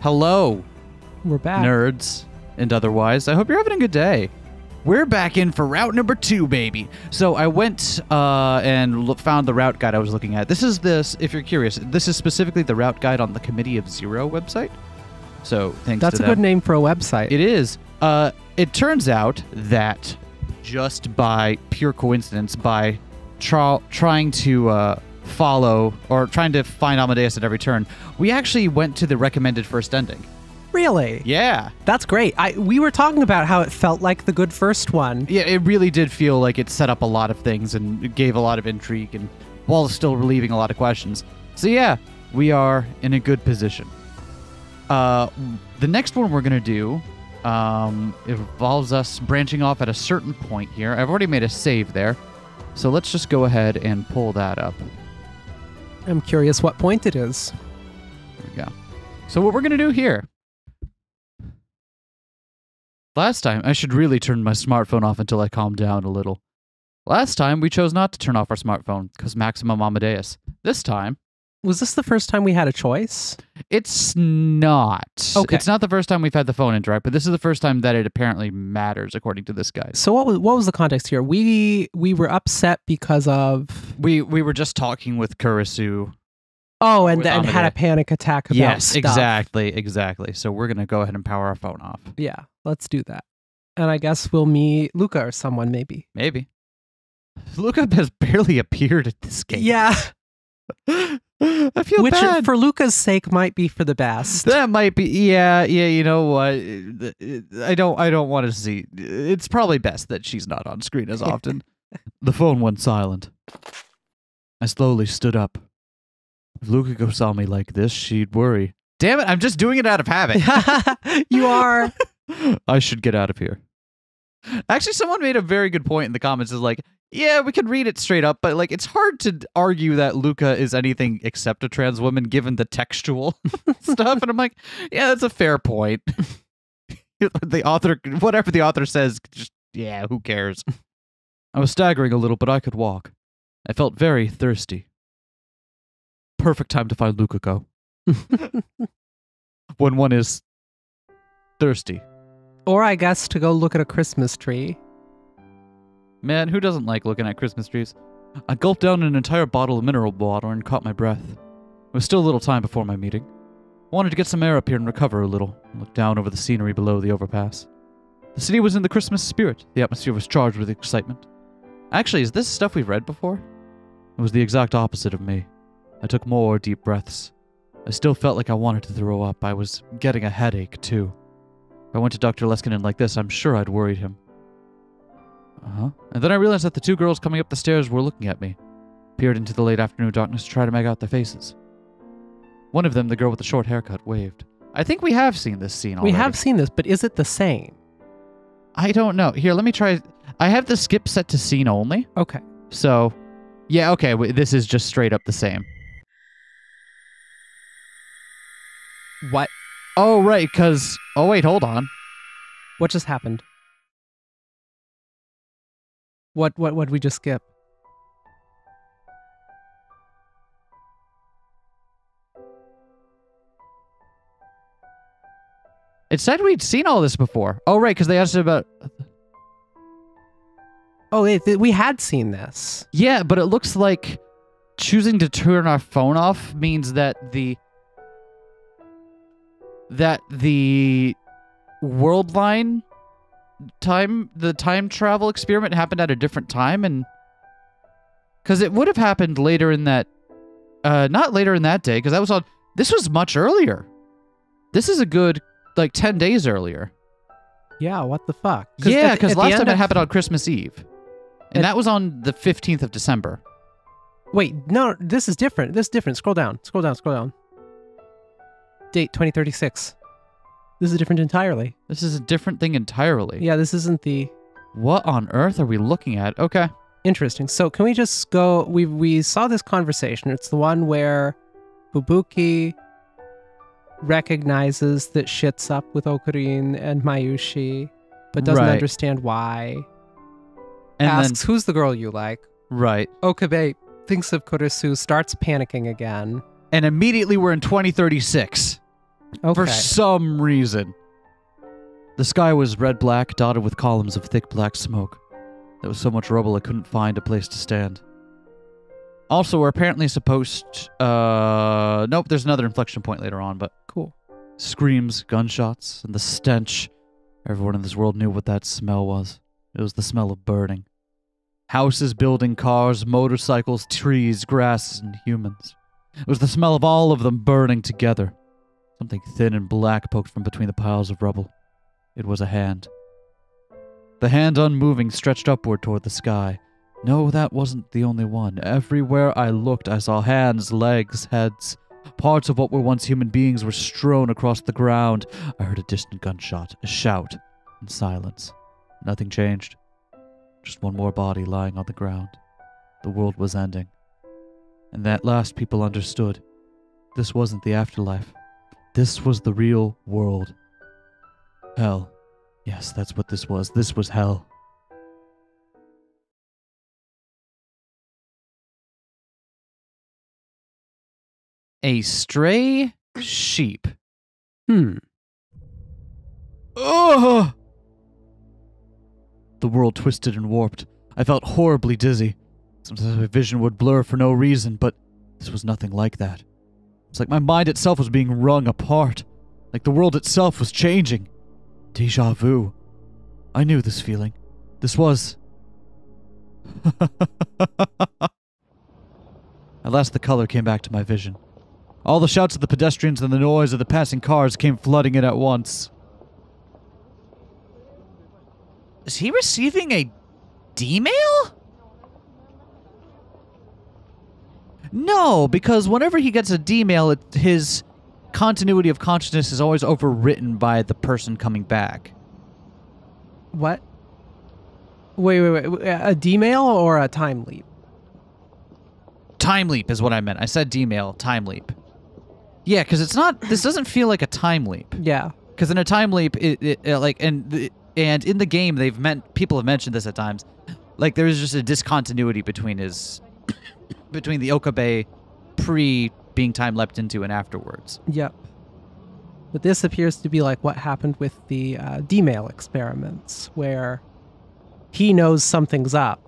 Hello, We're back. nerds and otherwise. I hope you're having a good day. We're back in for route number 2, baby. So I went and found the route guide I was looking at. If you're curious, this is specifically the route guide on the Committee of Zero website. So thanks That's to a them. good name for a website. It is. It turns out that just by pure coincidence, by trying to follow or trying to find Amadeus at every turn, we actually went to the recommended first ending. Really? Yeah. That's great. We were talking about how it felt like the good first one. Yeah, it really did feel like it set up a lot of things and it gave a lot of intrigue and while still relieving a lot of questions. So yeah, we are in a good position. The next one we're going to do involves us branching off at a certain point here. I've already made a save there. So let's just go ahead and pull that up. I'm curious what point it is. There we go. So what we're going to do here. Last time, I should really turn my smartphone off until I calm down a little. Last time, we chose not to turn off our smartphone because maximum Amadeus. This time... Was this the first time we had a choice? It's not. Okay. It's not the first time we've had the phone interact, but this is the first time that it apparently matters, according to this guy. So what was the context here? We were upset because of... We were just talking with Kurisu. Oh, and With had a Amadeus. panic attack about Yes, stuff. exactly. So we're going to go ahead and power our phone off. Yeah, let's do that. And I guess we'll meet Luca or someone, maybe. Maybe. Luca has barely appeared at this game. Yeah. I feel Which, bad. for Luca's sake, might be for the best. That might be, yeah, you know what? I don't want to see. It's probably best that she's not on screen as often. The phone went silent. I slowly stood up. If Luca saw me like this, she'd worry. Damn it, I'm just doing it out of habit. You are. I should get out of here. Actually, someone made a very good point in the comments. Is like, yeah, we could read it straight up, but like, it's hard to argue that Luca is anything except a trans woman given the textual stuff. And I'm like, yeah, that's a fair point. The author, whatever the author says, just, yeah, who cares? I was staggering a little, but I could walk. I felt very thirsty. Perfect time to find Lukako. When one is thirsty. Or I guess to go look at a Christmas tree. Man, who doesn't like looking at Christmas trees? I gulped down an entire bottle of mineral water and caught my breath. It was still a little time before my meeting. I wanted to get some air up here and recover a little, and look down over the scenery below the overpass. The city was in the Christmas spirit. The atmosphere was charged with excitement. Actually, is this stuff we've read before? It was the exact opposite of me. I took more deep breaths. I still felt like I wanted to throw up. I was getting a headache, too. If I went to Dr. Leskinen like this, I'm sure I'd worried him. And then I realized that the two girls coming up the stairs were looking at me. Peered into the late afternoon darkness to try to make out their faces. One of them, the girl with the short haircut, waved. I think we have seen this scene already. We have seen this, but is it the same? I don't know. Here, let me try. I have the skip set to scene only. Okay. So, yeah, okay. This is just straight up the same. What? Oh, right, because... Oh, wait, hold on. What just happened? What'd we just skip? It said we'd seen all this before. Oh, right, because they asked about... Oh, we had seen this. Yeah, but it looks like choosing to turn our phone off means that the worldline the time travel experiment happened at a different time, and because it would have happened later in that not later in that day, because that was on this was much earlier. This is a good like 10 days earlier. Yeah, what the fuck? Yeah, because last time it happened on Christmas Eve, and that was on the 15th of December. Wait, no, this is different. This is different. Scroll down. Date 2036. This is different entirely. This is a different thing entirely. Yeah, this isn't the... What on earth are we looking at? Okay. Interesting. So can we just go... We saw this conversation. It's the one where Fubuki recognizes that shit's up with Okarin and Mayushi, but doesn't understand why. And asks, then, who's the girl you like? Right. Okabe thinks of Kurisu, starts panicking again. And immediately we're in 2036. Okay. For some reason. The sky was red-black, dotted with columns of thick black smoke. There was so much rubble I couldn't find a place to stand. Also, we're apparently supposed... nope, there's another inflection point later on, but... Cool. Screams, gunshots, and the stench. Everyone in this world knew what that smell was. It was the smell of burning. Houses, building, cars, motorcycles, trees, grass, and humans. It was the smell of all of them burning together. Something thin and black poked from between the piles of rubble. It was a hand. The hand, unmoving, stretched upward toward the sky. No, that wasn't the only one. Everywhere I looked, I saw hands, legs, heads. Parts of what were once human beings were strewn across the ground. I heard a distant gunshot, a shout, and silence. Nothing changed. Just one more body lying on the ground. The world was ending. And at last people understood. This wasn't the afterlife. This was the real world. Hell. Yes, that's what this was. This was hell. A stray sheep. Ugh! The world twisted and warped. I felt horribly dizzy. Sometimes my vision would blur for no reason, but this was nothing like that. It's like my mind itself was being wrung apart. Like the world itself was changing. Deja vu. I knew this feeling. This was... At last the color came back to my vision. All the shouts of the pedestrians and the noise of the passing cars came flooding in at once. Is he receiving a D-mail? No, because whenever he gets a D-mail, his continuity of consciousness is always overwritten by the person coming back. What? Wait. A D-mail or a time leap? Time leap is what I meant. I said D-mail, time leap. Yeah, because it's not... This doesn't feel like a time leap. Yeah. Because in a time leap, and in the game, people have mentioned this at times. Like there's just a discontinuity between between the Okabe being time leapt into and afterwards. Yep. But this appears to be like what happened with the D-mail experiments, where he knows something's up,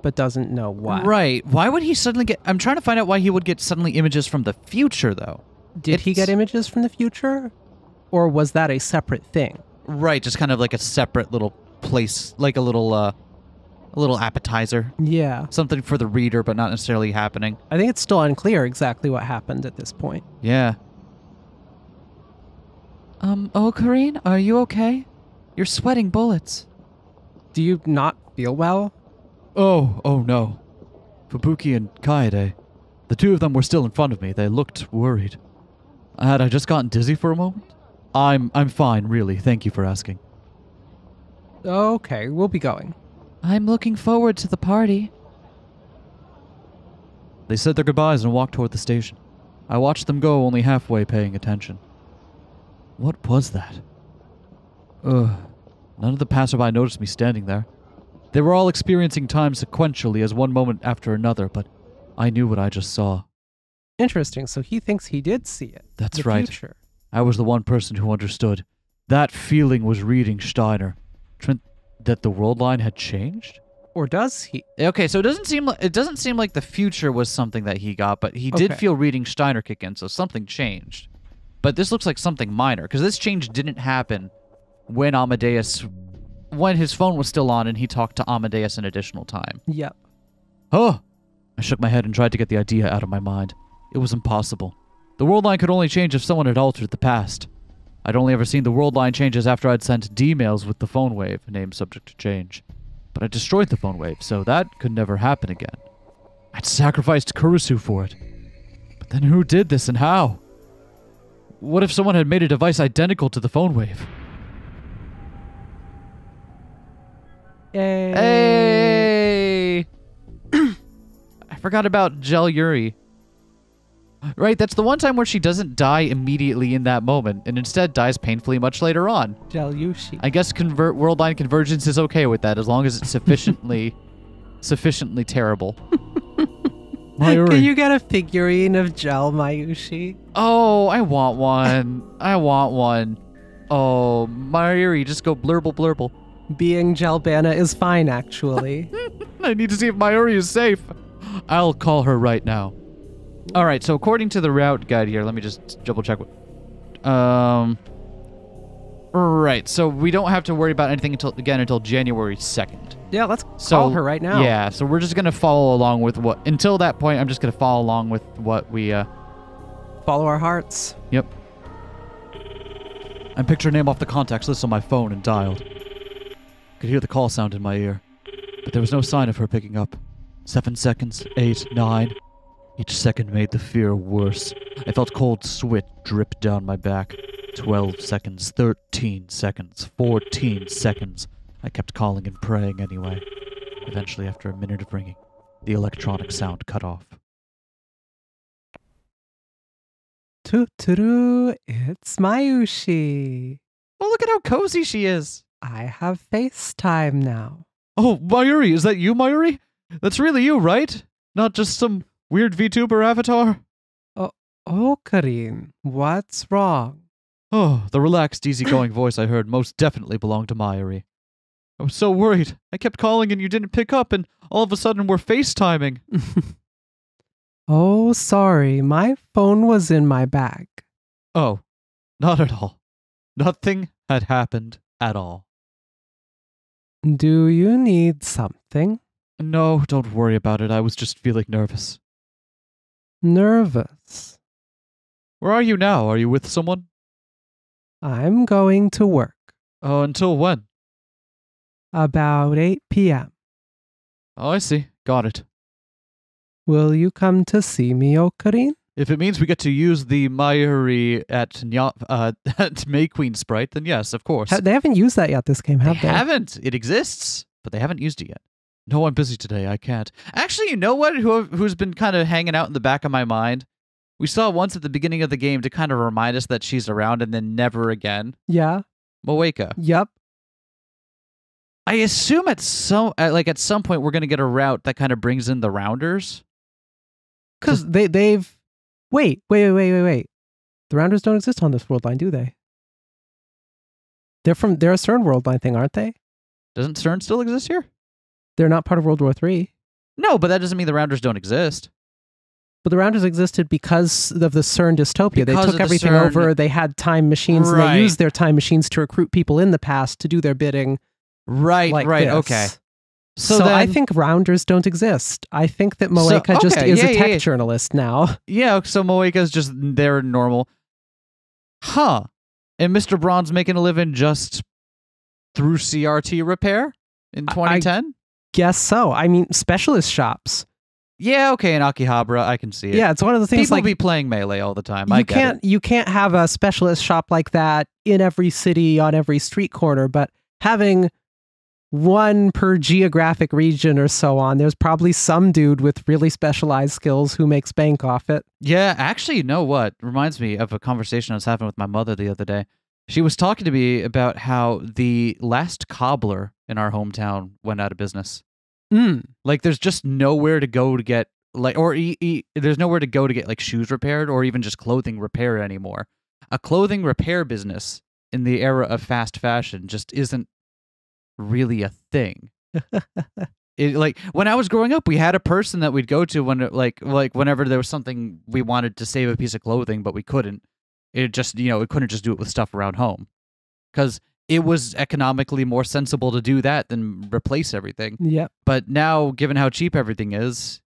but doesn't know what. Right. Why would he suddenly get... I'm trying to find out why he would get suddenly images from the future, though. Did he get images from the future? Or was that a separate thing? Right, just kind of like a separate little place, like a little appetizer. Yeah. Something for the reader, but not necessarily happening. I think it's still unclear exactly what happened at this point. Yeah. Karine, are you okay? You're sweating bullets. Do you not feel well? Oh no. Fubuki and Kaede. The two of them were still in front of me. They looked worried. Had I just gotten dizzy for a moment? I'm fine, really. Thank you for asking. Okay, we'll be going. I'm looking forward to the party. They said their goodbyes and walked toward the station. I watched them go, only halfway paying attention. What was that? None of the passerby noticed me standing there. They were all experiencing time sequentially as one moment after another, but I knew what I just saw. Interesting, so he thinks he did see it. That's the right. Future. I was the one person who understood. That feeling was reading Steiner. That the world line had changed? Or does he? Okay, so it doesn't seem like the future was something that he got, but he did feel reading Steiner kick in, so something changed. But this looks like something minor, because this change didn't happen when his phone was still on and he talked to Amadeus an additional time. Yep. Oh! I shook my head and tried to get the idea out of my mind. It was impossible. The world line could only change if someone had altered the past. I'd only ever seen the world line changes after I'd sent D-mails with the phone wave, name subject to change. But I destroyed the phone wave, so that could never happen again. I'd sacrificed Kurisu for it. But then who did this and how? What if someone had made a device identical to the phone wave? Hey! I forgot about Gel Yuri. Right, that's the one time where she doesn't die immediately in that moment, and instead dies painfully much later on. Jalyushi. I guess worldline convergence is okay with that, as long as it's sufficiently terrible. Mayuri. Can you get a figurine of Gel Mayushi? Oh, I want one. I want one. Oh, Mayuri, just go blurble blurble. Being Gelbana is fine, actually. I need to see if Mayuri is safe. I'll call her right now. All right, so according to the route guide here, let me just double check. Right, so we don't have to worry about anything until January 2nd. Yeah, let's call her right now. Yeah, so we're just going to follow along with until that point, I'm just going to follow along with what we... Follow our hearts. Yep. I picked her name off the contacts list on my phone and dialed. Could hear the call sound in my ear, but there was no sign of her picking up. 7 seconds, 8, 9. Each second made the fear worse. I felt cold sweat drip down my back. 12 seconds, 13 seconds, 14 seconds. I kept calling and praying anyway. Eventually, after a minute of ringing, the electronic sound cut off. Toot-toot-oo, it's Mayushi. Oh, look at how cozy she is. I have FaceTime now. Oh, Mayuri, is that you, Mayuri? That's really you, right? Not just some weird VTuber avatar? Oh, Karin, what's wrong? Oh, the relaxed, easygoing voice I heard most definitely belonged to Mayuri. I was so worried. I kept calling and you didn't pick up, and all of a sudden we're FaceTiming. Oh, sorry. My phone was in my bag. Oh, not at all. Nothing had happened at all. Do you need something? No, don't worry about it. I was just feeling nervous. Nervous? Where are you now? Are you with someone? I'm going to work. Oh, until when? About 8 p.m. Oh, I see. Got it. Will you come to see me, Okarin? If it means we get to use the Mayuri at May Queen sprite, then yes, of course. They haven't used that yet this game, have they? They haven't. It exists, but they haven't used it yet. No, I'm busy today. I can't. Actually, you know what? Who's been kind of hanging out in the back of my mind? We saw once at the beginning of the game to kind of remind us that she's around and then never again. Yeah. Moeka. Yep. I assume at some point we're going to get a route that kind of brings in the Rounders. Because they've... Wait. The Rounders don't exist on this world line, do they? They're a CERN world line thing, aren't they? Doesn't CERN still exist here? They're not part of World War III. No, but that doesn't mean the Rounders don't exist. But the Rounders existed because of the CERN dystopia. Because they took everything CERN... over. They had time machines, right. and they used their time machines to recruit people in the past to do their bidding. Right, like right, this. okay. So then... I think Rounders don't exist. I think that Moeka just is a tech journalist now. Yeah, so Moeka's just there normal. Huh. And Mr. Braun's making a living just through CRT repair in 2010? Guess so. I mean, specialist shops. Yeah, okay, in Akihabara, I can see it. Yeah, it's one of the things people be playing Melee all the time. You can't have a specialist shop like that in every city on every street corner, but having one per geographic region or so on, there's probably some dude with really specialized skills who makes bank off it. Yeah, actually, you know what? Reminds me of a conversation I was having with my mother the other day. She was talking to me about how the last cobbler in our hometown went out of business. Like, there's just nowhere to go to get, like, there's nowhere to go to get, like, shoes repaired or even just clothing repaired anymore. A clothing repair business in the era of fast fashion just isn't really a thing. Like, when I was growing up, we had a person that we'd go to when, like whenever there was something we wanted to save a piece of clothing, but we couldn't. It just, we couldn't just do it with stuff around home. Because it was economically more sensible to do that than replace everything. Yep. But now, given how cheap everything is...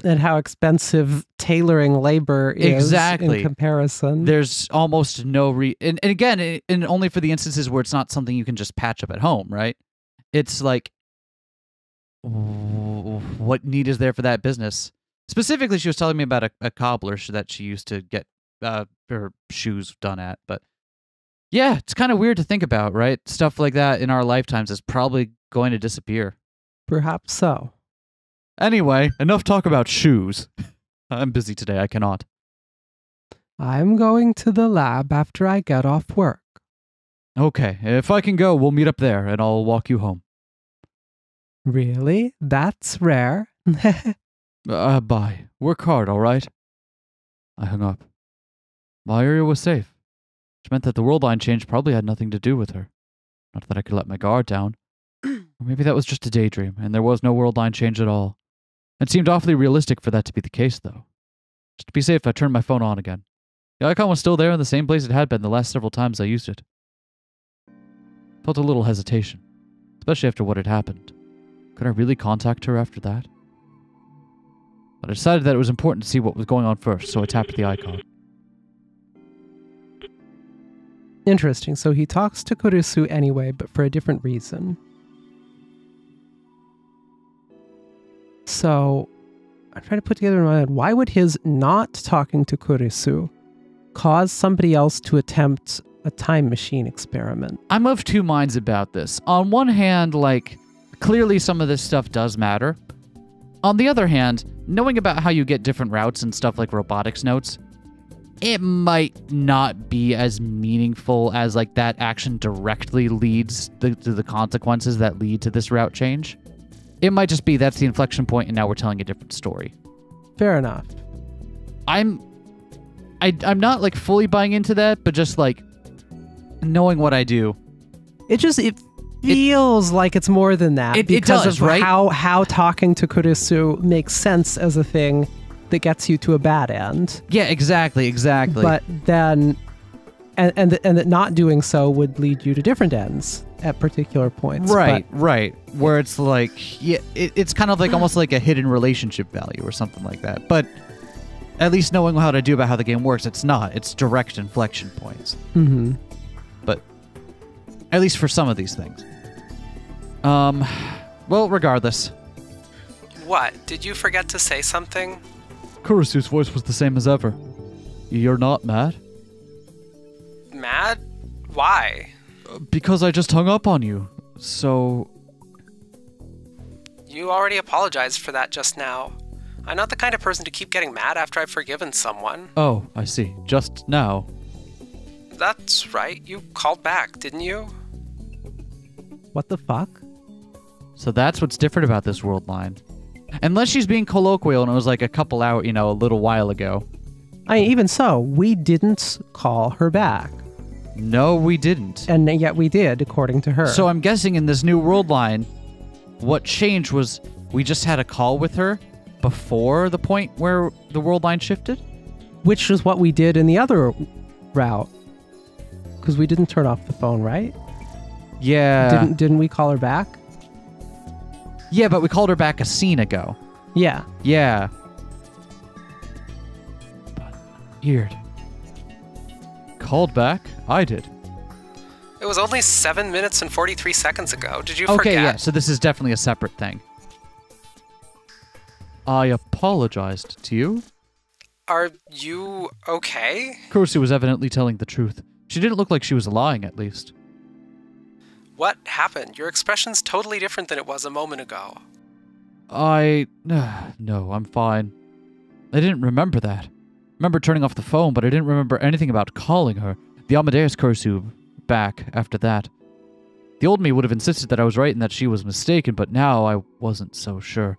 and how expensive tailoring labor is in comparison. There's almost no... And again, and only for the instances where it's not something you can just patch up at home, right? It's like, what need is there for that business? Specifically, she was telling me about a cobbler that she used to get her shoes done at, but... Yeah, it's kind of weird to think about, right? Stuff like that in our lifetimes is probably going to disappear. Perhaps so. Anyway, enough talk about shoes. I'm busy today, I cannot. I'm going to the lab after I get off work. Okay, if I can go, we'll meet up there and I'll walk you home. Really? That's rare. Bye. Work hard, alright? I hung up. My area was safe, which meant that the worldline change probably had nothing to do with her. Not that I could let my guard down. Or maybe that was just a daydream, and there was no worldline change at all. It seemed awfully realistic for that to be the case, though. Just to be safe, I turned my phone on again. The icon was still there in the same place it had been the last several times I used it. Felt a little hesitation, especially after what had happened. Could I really contact her after that? But I decided that it was important to see what was going on first, so I tapped the icon. Interesting. So he talks to Kurisu anyway, but for a different reason. So I'm trying to put together in my head, why would his not talking to Kurisu cause somebody else to attempt a time machine experiment? I'm of two minds about this. On one hand, like, clearly some of this stuff does matter. On the other hand, knowing about how you get different routes and stuff like robotics notes, it might not be as meaningful as, like, that action directly leads to the consequences that lead to this route change. It might just be that's the inflection point and now we're telling a different story. Fair enough. I'm not, like, fully buying into that, but just, like, knowing what I do. It feels like it's more than that. Because of right? how talking to Kurisu makes sense as a thing that gets you to a bad end. Yeah, exactly. But then, and that not doing so would lead you to different ends at particular points. Right. Where it's like, yeah, it's kind of like almost like a hidden relationship value or something like that. But at least knowing how to do about how the game works, it's not. It's direct inflection points. Mm-hmm. But at least for some of these things. Well, regardless. What? Did you forget to say something? Kurisu's voice was the same as ever. You're not mad? Mad? Why? Because I just hung up on you. So... You already apologized for that just now. I'm not the kind of person to keep getting mad after I've forgiven someone. Oh, I see. Just now. That's right. You called back, didn't you? What the fuck? So that's what's different about this world line. Unless she's being colloquial and it was like a couple hours, a little while ago. I mean, even so, we didn't call her back. No, we didn't. And yet we did, according to her. So I'm guessing in this new world line, what changed was we just had a call with her before the point where the world line shifted? Which is what we did in the other route. Because we didn't turn off the phone, right? Yeah. Didn't we call her back? Yeah, but we called her back a scene ago. Yeah. Yeah. But weird. Called back? I did. It was only 7 minutes and 43 seconds ago. Did you forget? Okay, yeah, so this is definitely a separate thing. I apologized to you. Are you okay? Kurisu was evidently telling the truth. She didn't look like she was lying, at least. What happened? Your expression's totally different than it was a moment ago. No, I'm fine. I didn't remember that. I remember turning off the phone, but I didn't remember anything about calling her. The Amadeus Kurisu back after that. The old me would have insisted that I was right and that she was mistaken, but now I wasn't so sure.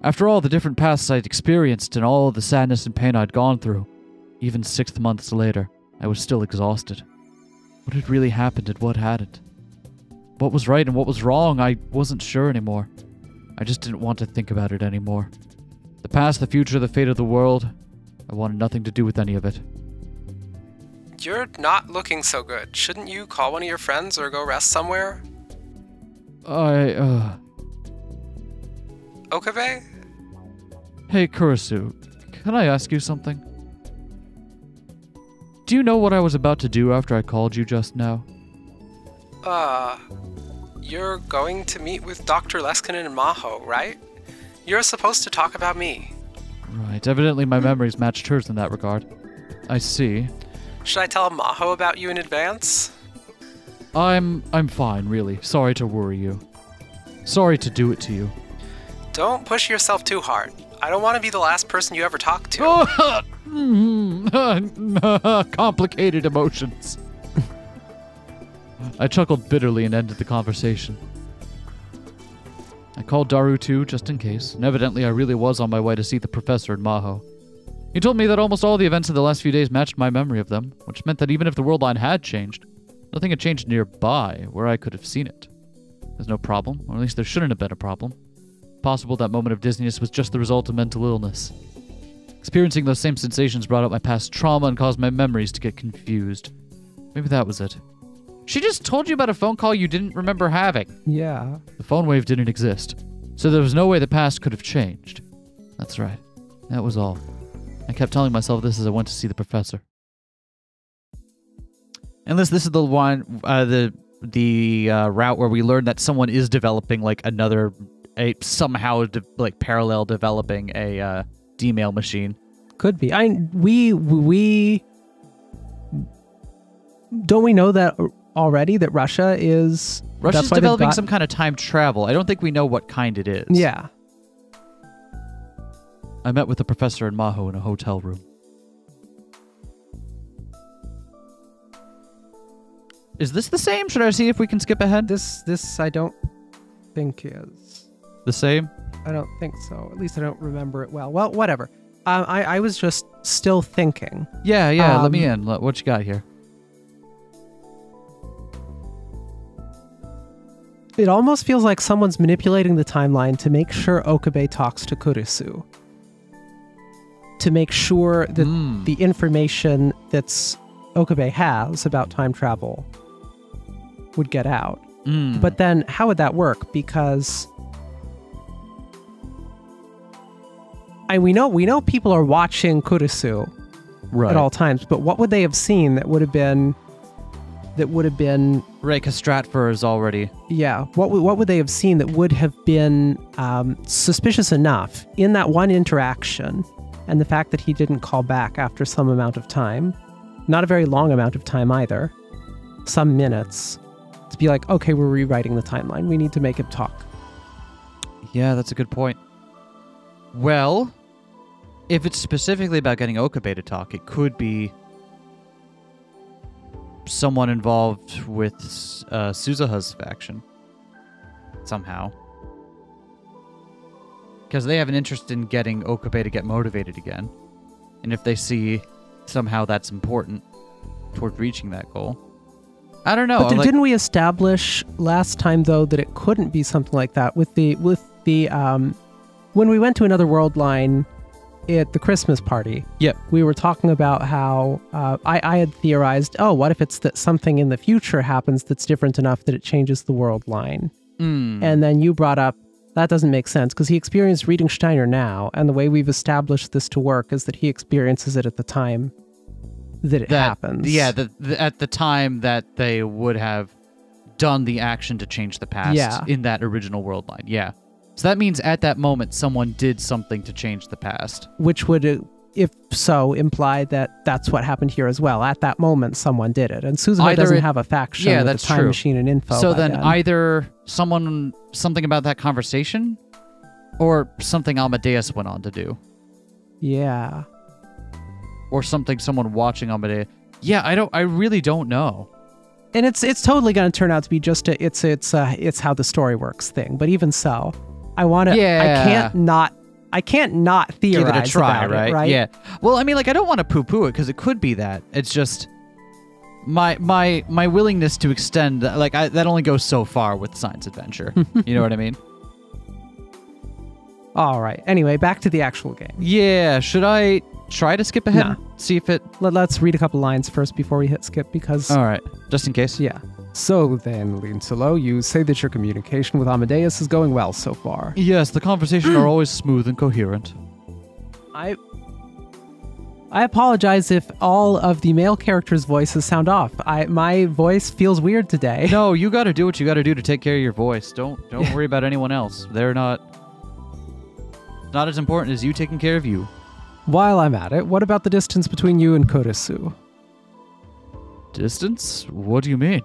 After all the different paths I'd experienced and all the sadness and pain I'd gone through, even 6 months later, I was still exhausted. What had really happened and what hadn't? What was right and what was wrong, I wasn't sure anymore. I just didn't want to think about it anymore. The past, the future, the fate of the world, I wanted nothing to do with any of it. You're not looking so good. Shouldn't you call one of your friends or go rest somewhere? Okabe? Hey, Kurisu, can I ask you something? Do you know what I was about to do after I called you just now? You're going to meet with Dr. Leskinen and Maho, right? You're supposed to talk about me. Right, evidently my memories matched hers in that regard. I see. Should I tell Maho about you in advance? I'm fine, really. Sorry to worry you. Sorry to do it to you. Don't push yourself too hard. I don't want to be the last person you ever talk to. Complicated emotions. I chuckled bitterly and ended the conversation. I called Daru too, just in case, and evidently I really was on my way to see the professor in Maho. He told me that almost all the events of the last few days matched my memory of them, which meant that even if the world line had changed, nothing had changed nearby where I could have seen it. There's no problem, or at least there shouldn't have been a problem. Possible that moment of dizziness was just the result of mental illness. Experiencing those same sensations brought up my past trauma and caused my memories to get confused. Maybe that was it. She just told you about a phone call you didn't remember having. Yeah. The phone wave didn't exist, so there was no way the past could have changed. That's right. That was all. I kept telling myself this as I went to see the professor. Unless this is the one, the route where we learn that someone is developing like somehow parallel developing a D-mail machine. Could be. We don't we know that already that Russia's developing some kind of time travel. I don't think we know what kind it is. Yeah. I met with the professor in Maho in a hotel room. Is this the same? Should I see if we can skip ahead? This I don't think is the same. I don't think so. At least I don't remember it well. Well, whatever. I was just still thinking. Yeah. Let me in. What you got here? It almost feels like someone's manipulating the timeline to make sure Okabe talks to Kurisu. To make sure that the information that's Okabe has about time travel would get out. But then how would that work? Because we know people are watching Kurisu at all times, but what would they have seen that would have been right, because Stratfor is already... Yeah, what would they have seen that would have been suspicious enough in that one interaction, and the fact that he didn't call back after some amount of time, not a very long amount of time either, some minutes, to be like, okay, we're rewriting the timeline. We need to make him talk. Yeah, that's a good point. Well, if it's specifically about getting Okabe to talk, it could be someone involved with Suzuha's faction. Somehow. Because they have an interest in getting Okabe to get motivated again. And if they see somehow that's important toward reaching that goal. I don't know. But didn't we establish last time, though, that it couldn't be something like that with the when we went to another world line at the Christmas party? Yep. We were talking about how I had theorized, what if it's that something in the future happens that's different enough that it changes the world line? And then you brought up, that doesn't make sense, because he experienced reading Steiner now, and the way we've established this to work is that he experiences it at the time that it happens. Yeah, at the time that they would have done the action to change the past in that original world line. Yeah. So that means at that moment, someone did something to change the past. Which would, if so, imply that that's what happened here as well. At that moment, someone did it. And Suzuha doesn't have a faction with a time machine and info. So then either something about that conversation, or something Amadeus went on to do. Yeah. Or something someone watching Amadeus. Yeah, I really don't know. And it's totally going to turn out to be just it's how the story works thing. But even so, I want to. Yeah. I can't not theorize. Give it a try, about right? Yeah. Well, I mean, I don't want to poo-poo it because it could be that. It's just my willingness to extend. That only goes so far with science adventure. You know what I mean? All right. Anyway, back to the actual game. Yeah. Should I try to skip ahead? Nah. See if it... Let's read a couple lines first before we hit skip, because... All right. Just in case. Yeah. So then, Linsolo, you say that your communication with Amadeus is going well so far. Yes, the conversations are always smooth and coherent. I apologize if all of the male characters' voices sound off. My voice feels weird today. No, you got to do what you got to do to take care of your voice. Don't worry about anyone else. They're not as important as you taking care of you. While I'm at it, what about the distance between you and Kurisu? Distance? What do you mean?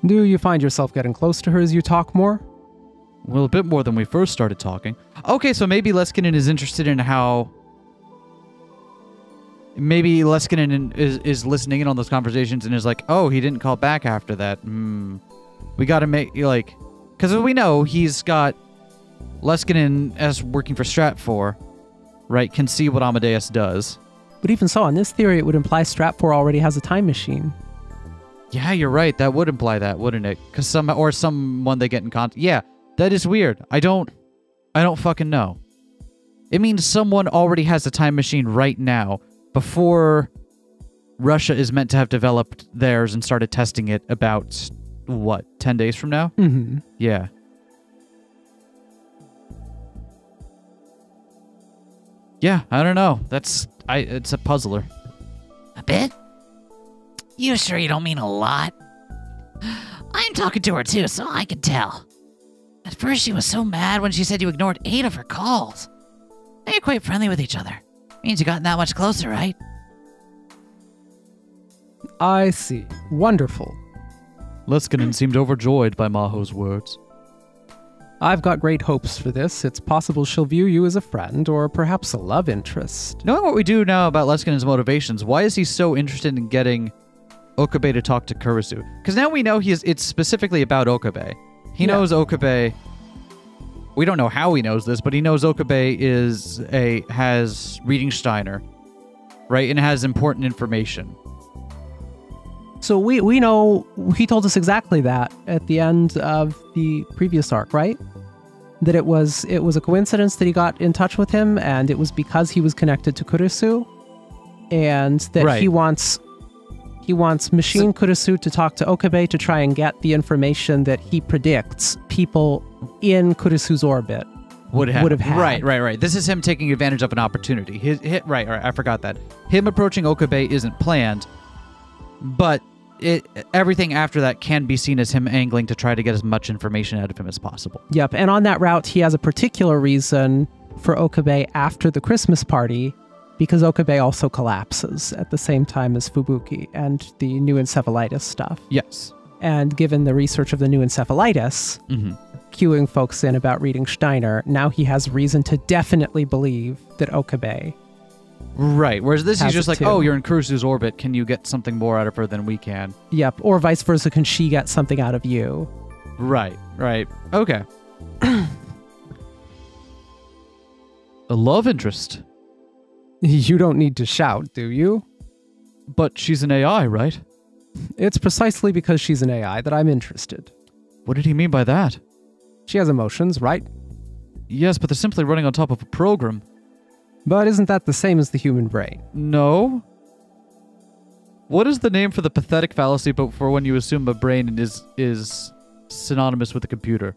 Do you find yourself getting close to her as you talk more? Well, a bit more than we first started talking. Okay, so maybe Leskinen is interested in how... Maybe Leskinen is listening in on those conversations and is like, oh, he didn't call back after that. We gotta make, Because we know he's got Leskinen as working for Stratfor, right? Can see what Amadeus does. But even so, on this theory, it would imply Stratfor already has a time machine. Yeah, you're right. That would imply that, wouldn't it? Because someone they get in contact. Yeah, that is weird. I don't fucking know. It means someone already has a time machine right now before Russia is meant to have developed theirs and started testing it about, what, 10 days from now? Mm-hmm. Yeah. Yeah, I don't know. It's a puzzler. A bit? You sure you don't mean a lot? I'm talking to her too, so I can tell. At first she was so mad when she said you ignored 8 of her calls. Now you're quite friendly with each other. Means you gotten that much closer, right? I see. Wonderful. Leskinen seemed overjoyed by Maho's words. I've got great hopes for this. It's possible she'll view you as a friend or perhaps a love interest. Knowing what we do now about Leskinen's motivations, why is he so interested in getting Okabe to talk to Kurisu? Because now we know it's specifically about Okabe. He knows Okabe. We don't know how he knows this, but he knows Okabe has reading Steiner, right? And has important information. So we know he told us exactly that at the end of the previous arc, right? That it was a coincidence that he got in touch with him, and it was because he was connected to Kurisu, and that he wants Machine Kurisu to talk to Okabe to try and get the information that he predicts people in Kurisu's orbit would have had. Right. This is him taking advantage of an opportunity. Right, I forgot that. Him approaching Okabe isn't planned, but everything after that can be seen as him angling to try to get as much information out of him as possible. Yep, and on that route, he has a particular reason for Okabe after the Christmas party, because Okabe also collapses at the same time as Fubuki and the new encephalitis stuff. Yes. And given the research of the new encephalitis, cueing folks in about reading Steiner, now he has reason to definitely believe that Okabe... Right, whereas this is just like, too. oh, you're in Kurisu's orbit. Can you get something more out of her than we can? Yep, or vice versa, can she get something out of you? Right. Okay. A love interest. You don't need to shout, do you? But she's an AI, right? It's precisely because she's an AI that I'm interested. What did he mean by that? She has emotions, right? Yes, but they're simply running on top of a program. But isn't that the same as the human brain? No. What is the name for the pathetic fallacy but for when you assume a brain is synonymous with a computer?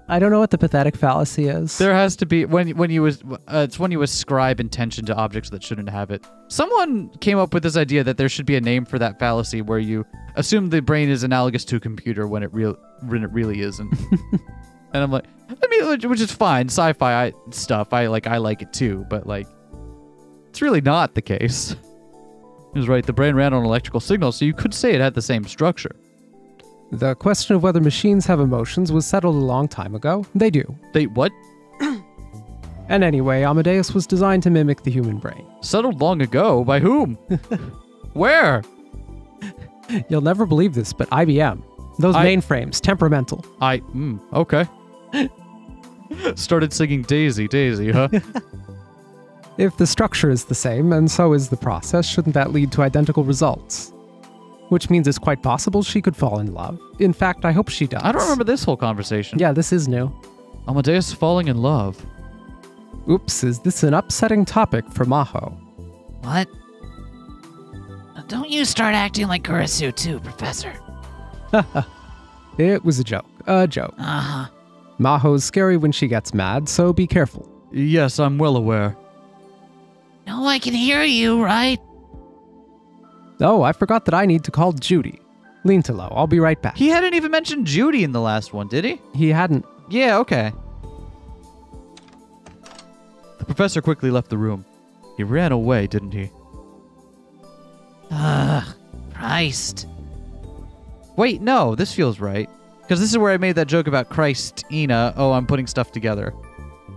I don't know what the pathetic fallacy is. There has to be it's when you ascribe intention to objects that shouldn't have it. Someone came up with this idea that there should be a name for that fallacy where you assume the brain is analogous to a computer when it really isn't. And I'm like, I mean, which is fine. Sci-fi stuff, I like it too, but like, it's really not the case. He was right. The brain ran on electrical signals, so you could say it had the same structure. The question of whether machines have emotions was settled a long time ago. They do. They what? And anyway, Amadeus was designed to mimic the human brain. Settled long ago? By whom? Where? You'll never believe this, but IBM. Those mainframes, temperamental. Okay. Started singing Daisy, huh? If the structure is the same, and so is the process, shouldn't that lead to identical results? Which means it's quite possible she could fall in love. In fact, I hope she does. I don't remember this whole conversation. Yeah, this is new. Amadeus falling in love. Oops, is this an upsetting topic for Maho? What? Don't you start acting like Kurisu too, Professor. It was a joke. A joke. Uh-huh. Maho's scary when she gets mad, so be careful. Yes, I'm well aware. No, I can hear you, right? Oh, I forgot that I need to call Judy. Lean to low. I'll be right back. He hadn't even mentioned Judy in the last one, did he? He hadn't. Yeah, okay. The professor quickly left the room. He ran away, didn't he? Christ. Wait, no, this feels right. Because this is where I made that joke about Christina. Oh, I'm putting stuff together.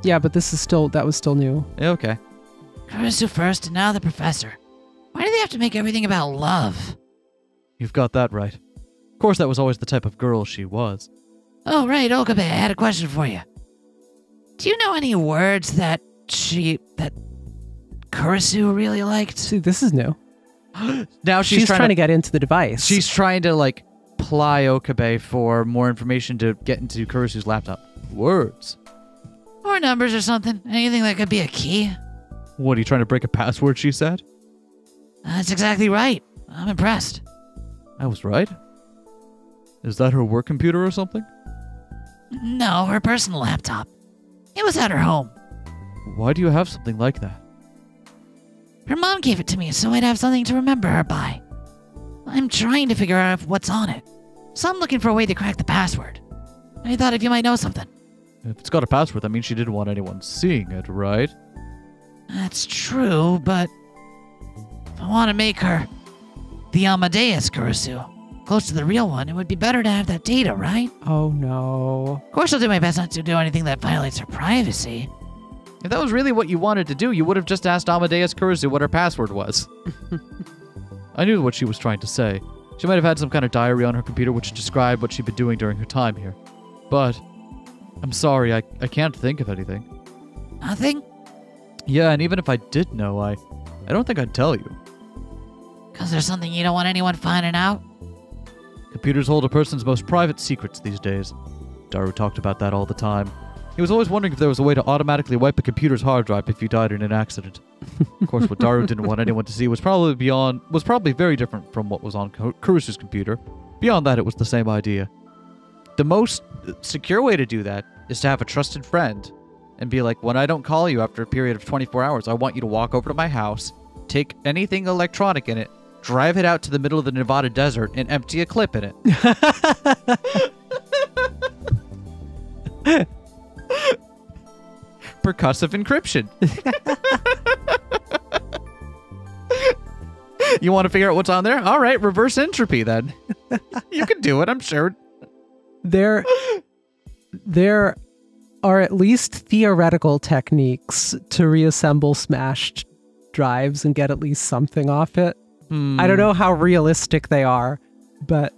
Yeah, but that was still new. Okay. Kurisu first and now the Professor. Why do they have to make everything about love? You've got that right. Of course, that was always the type of girl she was. Oh, right, Okabe, I had a question for you. Do you know any words that Kurisu really liked? See, this is new. Now She's trying to get into the device. She's trying to, like, ply Okabe for more information to get into Kurisu's laptop. Words. Or numbers or something. Anything that could be a key. What, are you trying to break a password, she said? That's exactly right. I'm impressed. I was right. Is that her work computer or something? No, her personal laptop. It was at her home. Why do you have something like that? Her mom gave it to me so I'd have something to remember her by. I'm trying to figure out what's on it. So I'm looking for a way to crack the password. I thought if you might know something. If it's got a password, that means she didn't want anyone seeing it, right? That's true, but if I want to make her the Amadeus Kurisu close to the real one, it would be better to have that data, right? Oh no. Of course I'll do my best not to do anything that violates her privacy. If that was really what you wanted to do, you would have just asked Amadeus Kurisu what her password was. I knew what she was trying to say. She might have had some kind of diary on her computer which described what she'd been doing during her time here. But I'm sorry, I can't think of anything. Nothing? Yeah, and even if I did know, I don't think I'd tell you. 'Cause there's something you don't want anyone finding out? Computers hold a person's most private secrets these days. Daru talked about that all the time. He was always wondering if there was a way to automatically wipe a computer's hard drive if you died in an accident. Of course, what Daru didn't want anyone to see was probably very different from what was on Kurisu's computer. Beyond that, it was the same idea. The most secure way to do that is to have a trusted friend and be like, when I don't call you after a period of 24 hours, I want you to walk over to my house, take anything electronic in it, drive it out to the middle of the Nevada desert, and empty a clip in it. Percussive encryption. You want to figure out what's on there? All right, reverse entropy then. You can do it, I'm sure. There are at least theoretical techniques to reassemble smashed drives and get at least something off it. I don't know how realistic they are, but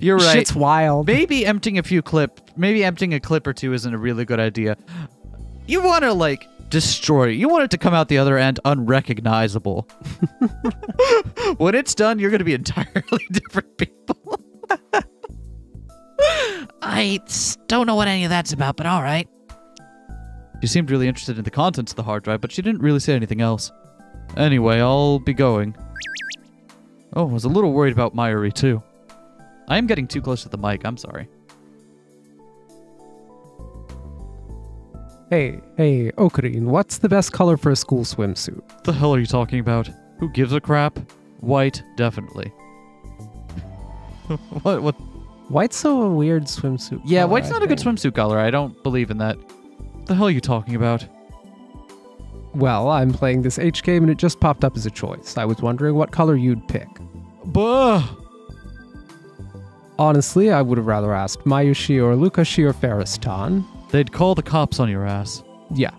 you're right. Shit's wild. Maybe emptying a clip or two isn't a really good idea. You want to, like, destroy it. You want it to come out the other end unrecognizable. When it's done, you're going to be entirely different people. I don't know what any of that's about, but alright. She seemed really interested in the contents of the hard drive, but she didn't really say anything else. Anyway, I'll be going. Oh, I was a little worried about Mayuri, too. I am getting too close to the mic, I'm sorry. Hey, Ocarine, what's the best color for a school swimsuit? What the hell are you talking about? Who gives a crap? White, definitely. What? White's so a weird swimsuit Yeah, color, white's not a good think. swimsuit color. I don't believe in that. What the hell are you talking about? Well, I'm playing this H game and it just popped up as a choice. I was wondering what color you'd pick. Buh! Honestly, I would have rather asked Mayushi or Lukashi or Ferristan. They'd call the cops on your ass. Yeah.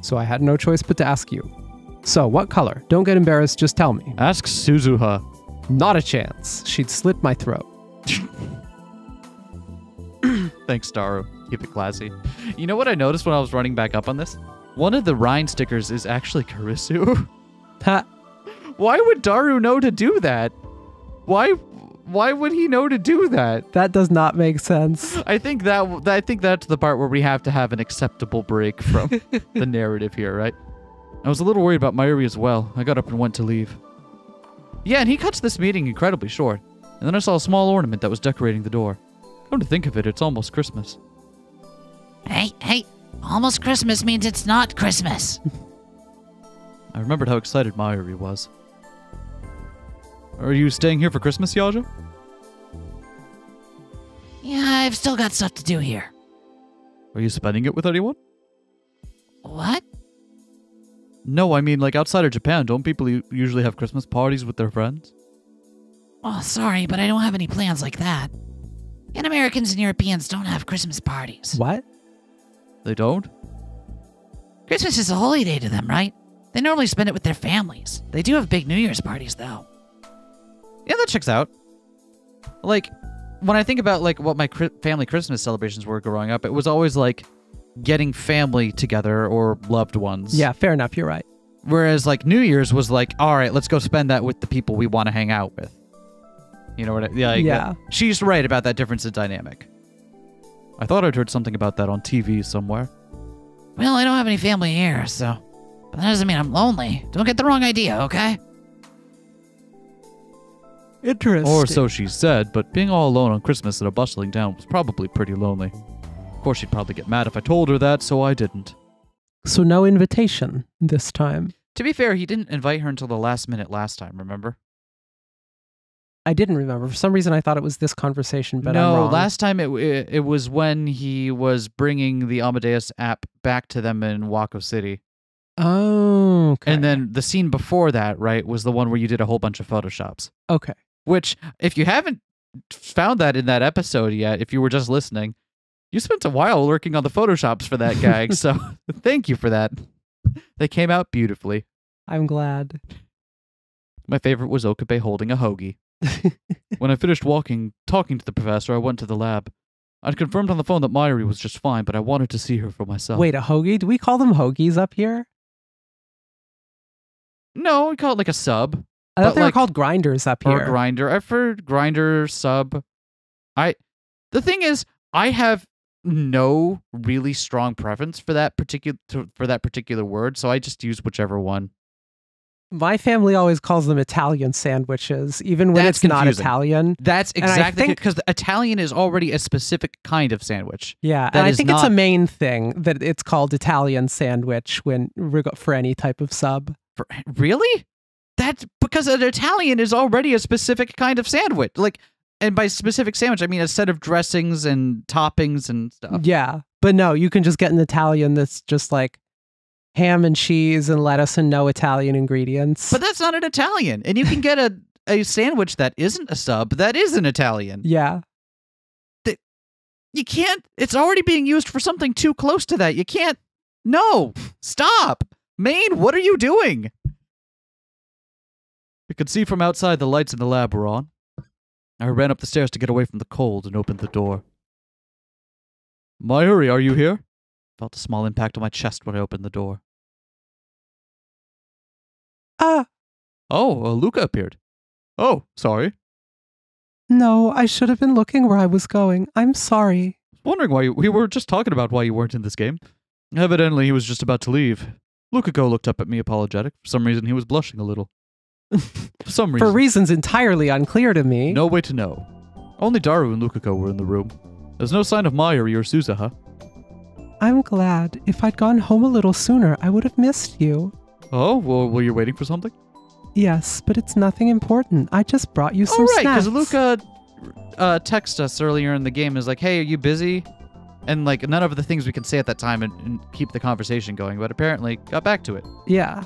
So I had no choice but to ask you. So, what color? Don't get embarrassed, just tell me. Ask Suzuha. Not a chance. She'd slit my throat. Thanks, Daru. Keep it classy. You know what I noticed when I was running back up on this? One of the Rhine stickers is actually Kurisu. Ha! Why would Daru know to do that? Why would he know to do that? That does not make sense. I think that's the part where we have to have an acceptable break from the narrative here, right? I was a little worried about Mayuri as well. I got up and went to leave. Yeah, and he cuts this meeting incredibly short. And then I saw a small ornament that was decorating the door. Come to think of it, it's almost Christmas. Hey, almost Christmas means it's not Christmas. I remembered how excited Mayuri was. Are you staying here for Christmas, Yaja? Yeah, I've still got stuff to do here. Are you spending it with anyone? What? No, I mean, like, outside of Japan, don't people usually have Christmas parties with their friends? Oh, sorry, but I don't have any plans like that. And Americans and Europeans don't have Christmas parties. What? They don't? Christmas is a holy day to them, right? They normally spend it with their families. They do have big New Year's parties, though. Yeah, that checks out. Like, when I think about like what my family Christmas celebrations were growing up, it was always like getting family together or loved ones. Yeah, fair enough. You're right. Whereas like New Year's was like, all right, let's go spend that with the people we want to hang out with. You know what I like, yeah. She's right about that difference in dynamic. I thought I'd heard something about that on TV somewhere. Well, I don't have any family here, so... But that doesn't mean I'm lonely. Don't get the wrong idea, okay? Interesting. Or so she said, but being all alone on Christmas in a bustling town was probably pretty lonely. Of course, she'd probably get mad if I told her that, so I didn't. So no invitation this time. To be fair, he didn't invite her until the last minute last time, remember? I didn't remember. For some reason, I thought it was this conversation, but I'm no, wrong. last time it was when he was bringing the Amadeus app back to them in Wako City. Oh, okay. And then the scene before that, right, was the one where you did a whole bunch of Photoshops. Okay. Which, if you haven't found that in that episode yet, if you were just listening, you spent a while working on the Photoshops for that gag, so thank you for that. They came out beautifully. I'm glad. My favorite was Okabe holding a hoagie. When I finished talking to the professor, I went to the lab. I'd confirmed on the phone that Mayuri was just fine, but I wanted to see her for myself. Wait, a hoagie? Do we call them hoagies up here? No, we call it like a sub. I thought But they were like- called grinders up Or here. a grinder. I've heard grinder, sub. The thing is, I have no really strong preference for that particular word, so I just use whichever one. My family always calls them Italian sandwiches, even when That's it's not confusing. Italian. That's And I exactly think- because Italian is already a specific kind of sandwich. Yeah, That and I is think it's a not- main thing that it's called Italian sandwich for any type of sub. Really? That's because an Italian is already a specific kind of sandwich. Like, and by specific sandwich, I mean a set of dressings and toppings and stuff. Yeah, but no, you can just get an Italian that's just like ham and cheese and lettuce and no Italian ingredients. But that's not an Italian. And you can get a sandwich that isn't a sub that is an Italian. yeah, You can't, it's already being used for something too close to that. You can't, no, stop. Maine, what are you doing? I could see from outside the lights in the lab were on. I ran up the stairs to get away from the cold and opened the door. Mayuri, are you here? Felt a small impact on my chest when I opened the door. Ah, Oh, Luca appeared. Oh, sorry. no, I should have been looking where I was going. I'm sorry. Wondering why we were just talking about why you weren't in this game. Evidently, he was just about to leave. Lukako looked up at me apologetic. For some reason, he was blushing a little. For some reason. For reasons entirely unclear to me. No way to know. Only Daru and Lukako were in the room. There's no sign of Mayuri or Suzuha. I'm glad. If I'd gone home a little sooner, I would have missed you. Oh, well, were you waiting for something? Yes, but it's nothing important. I just brought you some Oh, right, snacks. because Luca texted us earlier in the game and is like, hey, are you busy? And like none of the things we can say at that time and keep the conversation going, but apparently got back to it. Yeah.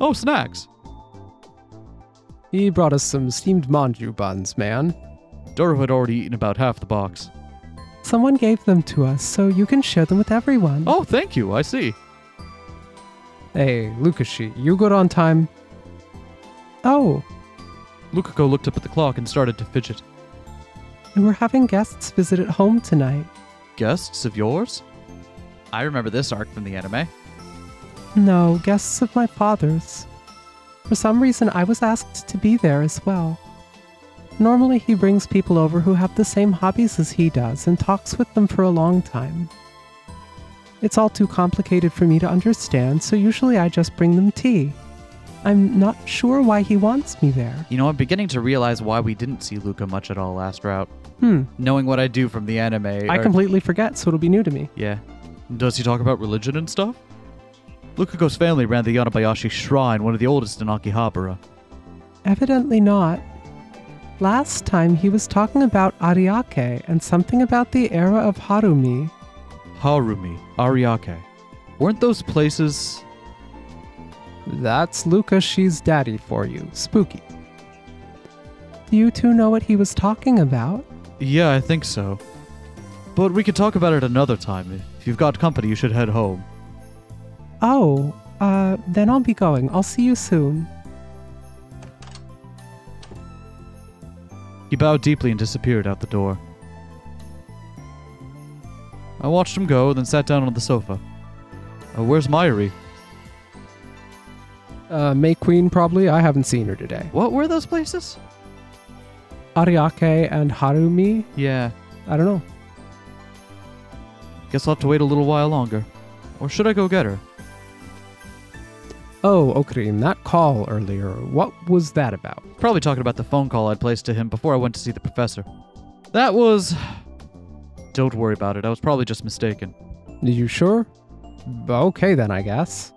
Oh, snacks. He brought us some steamed manju buns, man. Daru had already eaten about half the box. Someone gave them to us, so you can share them with everyone. Oh, thank you, I see. Hey, Lukashi, you good on time? Oh, Lukako looked up at the clock and started to fidget. we were having guests visit at home tonight. Guests of yours? I remember this arc from the anime. No, guests of my father's. For some reason, I was asked to be there as well. Normally, he brings people over who have the same hobbies as he does and talks with them for a long time. It's all too complicated for me to understand, so usually I just bring them tea. I'm not sure why he wants me there. You know, I'm beginning to realize why we didn't see Luca much at all last route. Knowing what I do from the anime. I completely forget, so it'll be new to me. Yeah. Does he talk about religion and stuff? Lukako's family ran the Yanabayashi Shrine, one of the oldest in Akihabara. Evidently not. Last time he was talking about Ariake and something about the era of Harumi. Harumi, Ariake. Weren't those places... That's Lukashi's daddy for you. Spooky. Do you two know what he was talking about? Yeah, I think so. But we could talk about it another time. If you've got company, you should head home. Oh, then I'll be going. I'll see you soon. He bowed deeply and disappeared out the door. I watched him go, then sat down on the sofa. Where's Mayuri? May Queen, probably. I haven't seen her today. What were those places? Ariake and Harumi? Yeah. I don't know. Guess I'll have to wait a little while longer. Or should I go get her? Oh, Okarin, that call earlier, what was that about? Probably talking about the phone call I'd placed to him before I went to see the professor. That was... Don't worry about it. I was probably just mistaken. Are you sure? Okay then, I guess.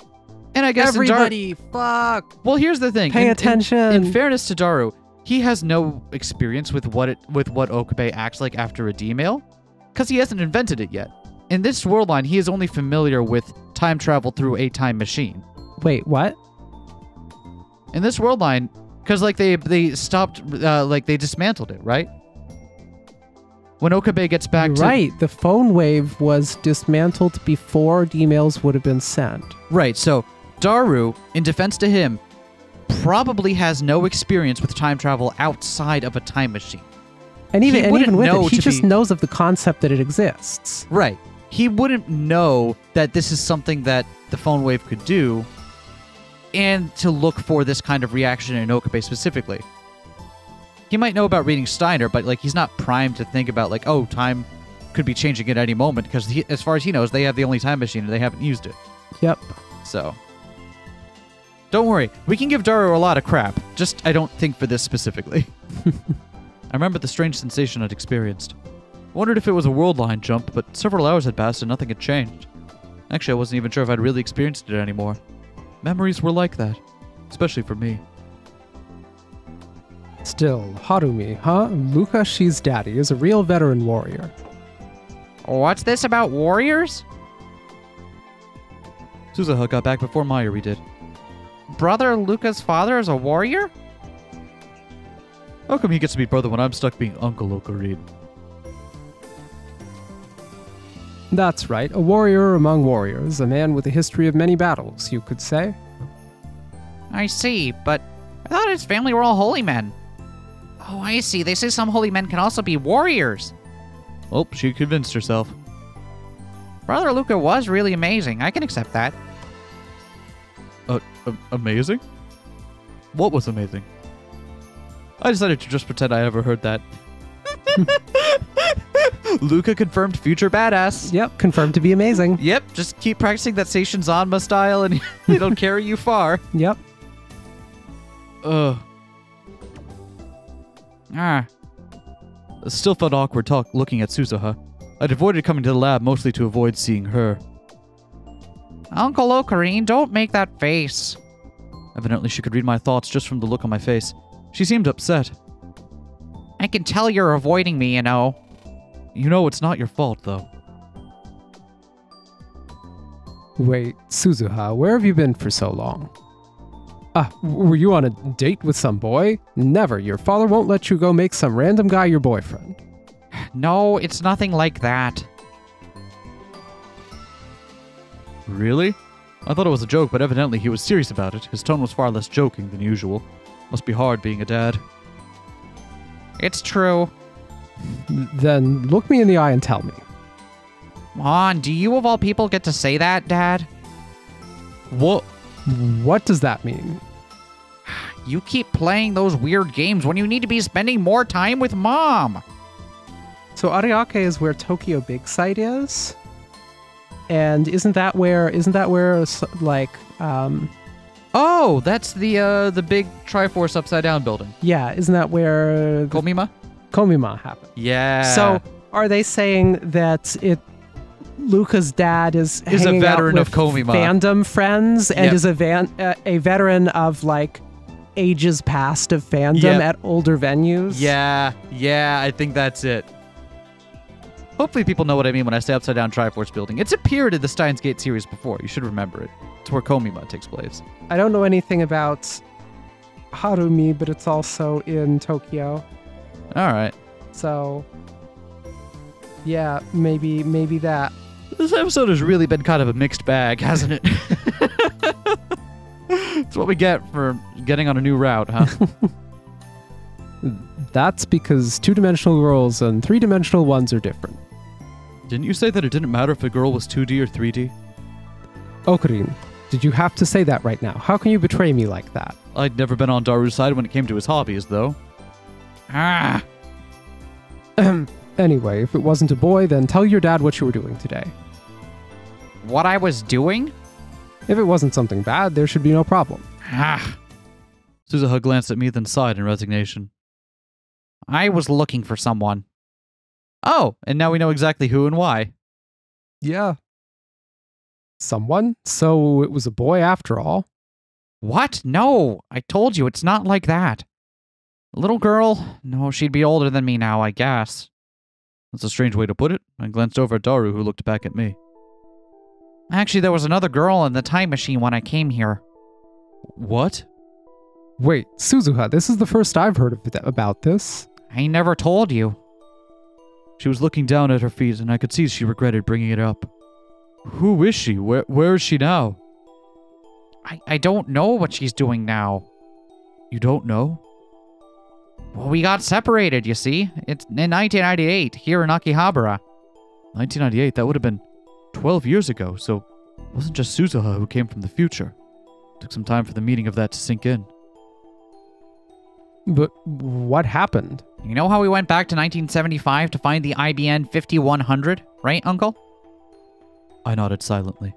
And I guess Everybody, fuck! Well, here's the thing. Pay attention! In fairness to Daru, he has no experience with what Okabe acts like after a D-mail, because he hasn't invented it yet. In this worldline, he is only familiar with time travel through a time machine. Wait, what? In this worldline, because like they stopped, like they dismantled it, right? When Okabe gets back to... Right, the phone wave was dismantled before D-mails would have been sent. Right, so Daru, in defense to him, probably has no experience with time travel outside of a time machine. And even with it, he just knows of the concept that it exists. Right. He wouldn't know that this is something that the phone wave could do, and to look for this kind of reaction in Okabe specifically. He might know about reading Steiner, but like he's not primed to think about like, oh, time could be changing at any moment, because as far as he knows, they have the only time machine and they haven't used it. Yep. So, don't worry. We can give Daru a lot of crap. Just, I don't think for this specifically. I remember the strange sensation I'd experienced. Wondered if it was a worldline jump, but several hours had passed and nothing had changed. Actually, I wasn't even sure if I'd really experienced it anymore. Memories were like that. Especially for me. Still, Harumi, huh? Luka, she's daddy, is a real veteran warrior. What's this about warriors? Suzuha got back before Mayuri did. Brother Luka's father is a warrior? How come he gets to be brother when I'm stuck being Uncle Okarin? That's right, a warrior among warriors, a man with a history of many battles, you could say. I see, but I thought his family were all holy men. Oh, I see. They say some holy men can also be warriors. Oh, she convinced herself. Brother Luka was really amazing. I can accept that. Amazing? What was amazing? I decided to just pretend I ever heard that. Luka confirmed future badass. Yep, confirmed to be amazing. Yep, just keep practicing that Seishin Zanma style and it'll carry you far. Yep. Ugh. Still felt awkward looking at Suzuha. I'd avoided coming to the lab mostly to avoid seeing her. Uncle Okarin, don't make that face. Evidently she could read my thoughts just from the look on my face. She seemed upset. I can tell you're avoiding me, you know. You know it's not your fault, though. Wait, Suzuha, where have you been for so long? Were you on a date with some boy? Never. Your father won't let you go make some random guy your boyfriend. No, it's nothing like that. Really? I thought it was a joke, but evidently he was serious about it. His tone was far less joking than usual. Must be hard being a dad. It's true. Then look me in the eye and tell me. Come on, do you of all people get to say that, Dad? What does that mean? You keep playing those weird games when you need to be spending more time with Mom. So Ariake is where Tokyo Big Sight is? And isn't that where like Oh, that's the big Triforce upside down building. Yeah, isn't that where Komima happened? Yeah. So are they saying that Luka's dad is a veteran of Komima fandom friends and Yep. is a veteran of like ages past of fandom Yep. at older venues? Yeah, I think that's it. Hopefully people know what I mean when I say upside down Triforce building. It's appeared in the Steins Gate series before. You should remember it. It's where Komima takes place. I don't know anything about Harumi, but it's also in Tokyo. All right. So yeah, maybe that. This episode has really been kind of a mixed bag, hasn't it? It's what we get for getting on a new route, huh? That's because two-dimensional girls and three-dimensional ones are different. Didn't you say that it didn't matter if a girl was 2D or 3D? Okarin, did you have to say that right now? How can you betray me like that? I'd never been on Daru's side when it came to his hobbies, though. Ah, Anyway, if it wasn't a boy, then tell your dad what you were doing today. what I was doing? If it wasn't something bad, there should be no problem. Ah, Suzuha glanced at me, then sighed in resignation. I was looking for someone. Oh, and now we know exactly who and why. Yeah. Someone? So it was a boy after all. What? No, I told you it's not like that. A little girl? No, she'd be older than me now, I guess. That's a strange way to put it. I glanced over at Daru, who looked back at me. Actually, there was another girl in the time machine when I came here. What? Wait, Suzuha, this is the first I've heard about this. I never told you. She was looking down at her feet, and I could see she regretted bringing it up. Who is she? Where is she now? I don't know what she's doing now. You don't know? Well, we got separated, you see. It's in 1998, here in Akihabara. 1998, that would have been 12 years ago, so it wasn't just Suzuha who came from the future. Took some time for the meaning of that to sink in. But what happened? You know how we went back to 1975 to find the IBN 5100, right, Uncle? I nodded silently.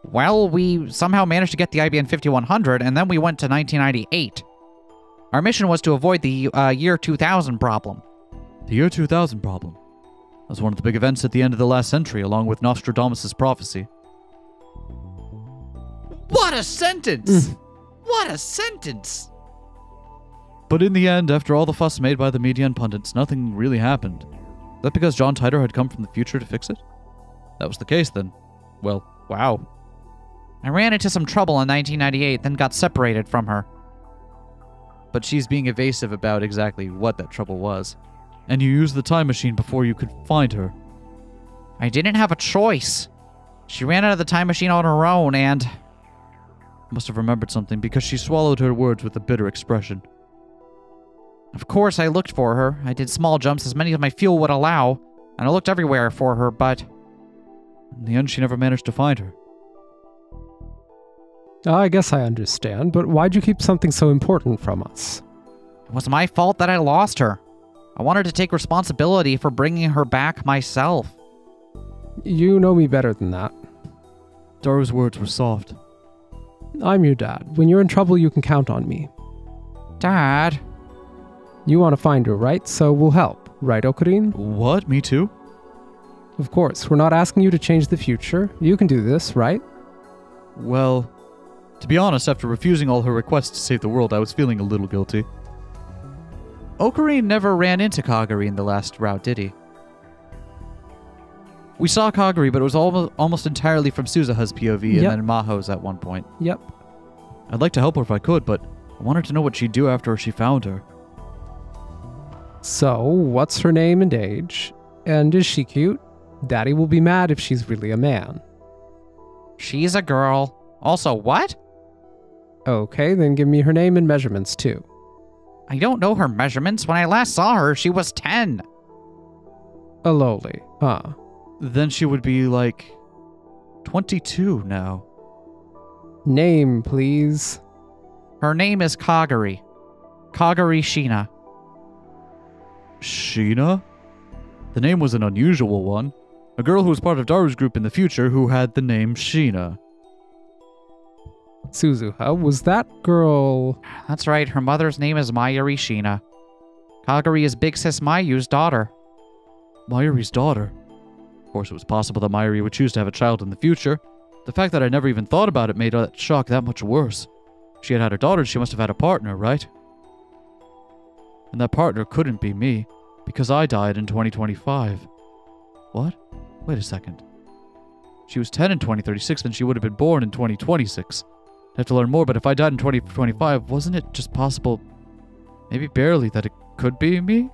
Well, we somehow managed to get the IBN 5100, and then we went to 1998. Our mission was to avoid the year 2000 problem. The year 2000 problem. That was one of the big events at the end of the last century, along with Nostradamus' prophecy. What a sentence! What a sentence! But in the end, after all the fuss made by the media and pundits, nothing really happened. Is that because John Titor had come from the future to fix it? That was the case then. Well, wow. I ran into some trouble in 1998, then got separated from her. But she's being evasive about exactly what that trouble was. And you used the time machine before you could find her. I didn't have a choice. She ran out of the time machine on her own, and... Must have remembered something, because she swallowed her words with a bitter expression. Of course, I looked for her. I did small jumps, as many as my fuel would allow, and I looked everywhere for her, but... In the end, she never managed to find her. I guess I understand, but why'd you keep something so important from us? It was my fault that I lost her. I wanted to take responsibility for bringing her back myself. You know me better than that. Daru's words were soft. I'm your dad. When you're in trouble, you can count on me. Dad? You want to find her, right? So we'll help. Right, Okarin? What? Me too? Of course. We're not asking you to change the future. You can do this, right? Well, to be honest, after refusing all her requests to save the world, I was feeling a little guilty. Okarin never ran into Kagari in the last route, did he? We saw Kagari, but it was almost entirely from Suzuha's POV and then Maho's at one point. Yep. I'd like to help her if I could, but I wanted to know what she'd do after she found her. So, what's her name and age? And is she cute? Daddy will be mad if she's really a man. She's a girl. Also, what? Okay, then give me her name and measurements too. I don't know her measurements. When I last saw her, she was 10. A lowly, huh? Then she would be like 22 now. Name, please. Her name is Kagari. Kagari Shiina. Shiina? The name was an unusual one. A girl who was part of Daru's group in the future who had the name Shiina. Suzuha, was that girl... That's right, her mother's name is Mayuri Shiina. Kagari is Big Sis Mayu's daughter. Mayuri's daughter? Of course, it was possible that Mayuri would choose to have a child in the future. The fact that I never even thought about it made that shock that much worse. If she had a daughter, she must have had a partner, right? And that partner couldn't be me, because I died in 2025. What? Wait a second. She was 10 in 2036, then she would have been born in 2026. I'd have to learn more, but if I died in 2025, wasn't it just possible, maybe barely, that it could be me?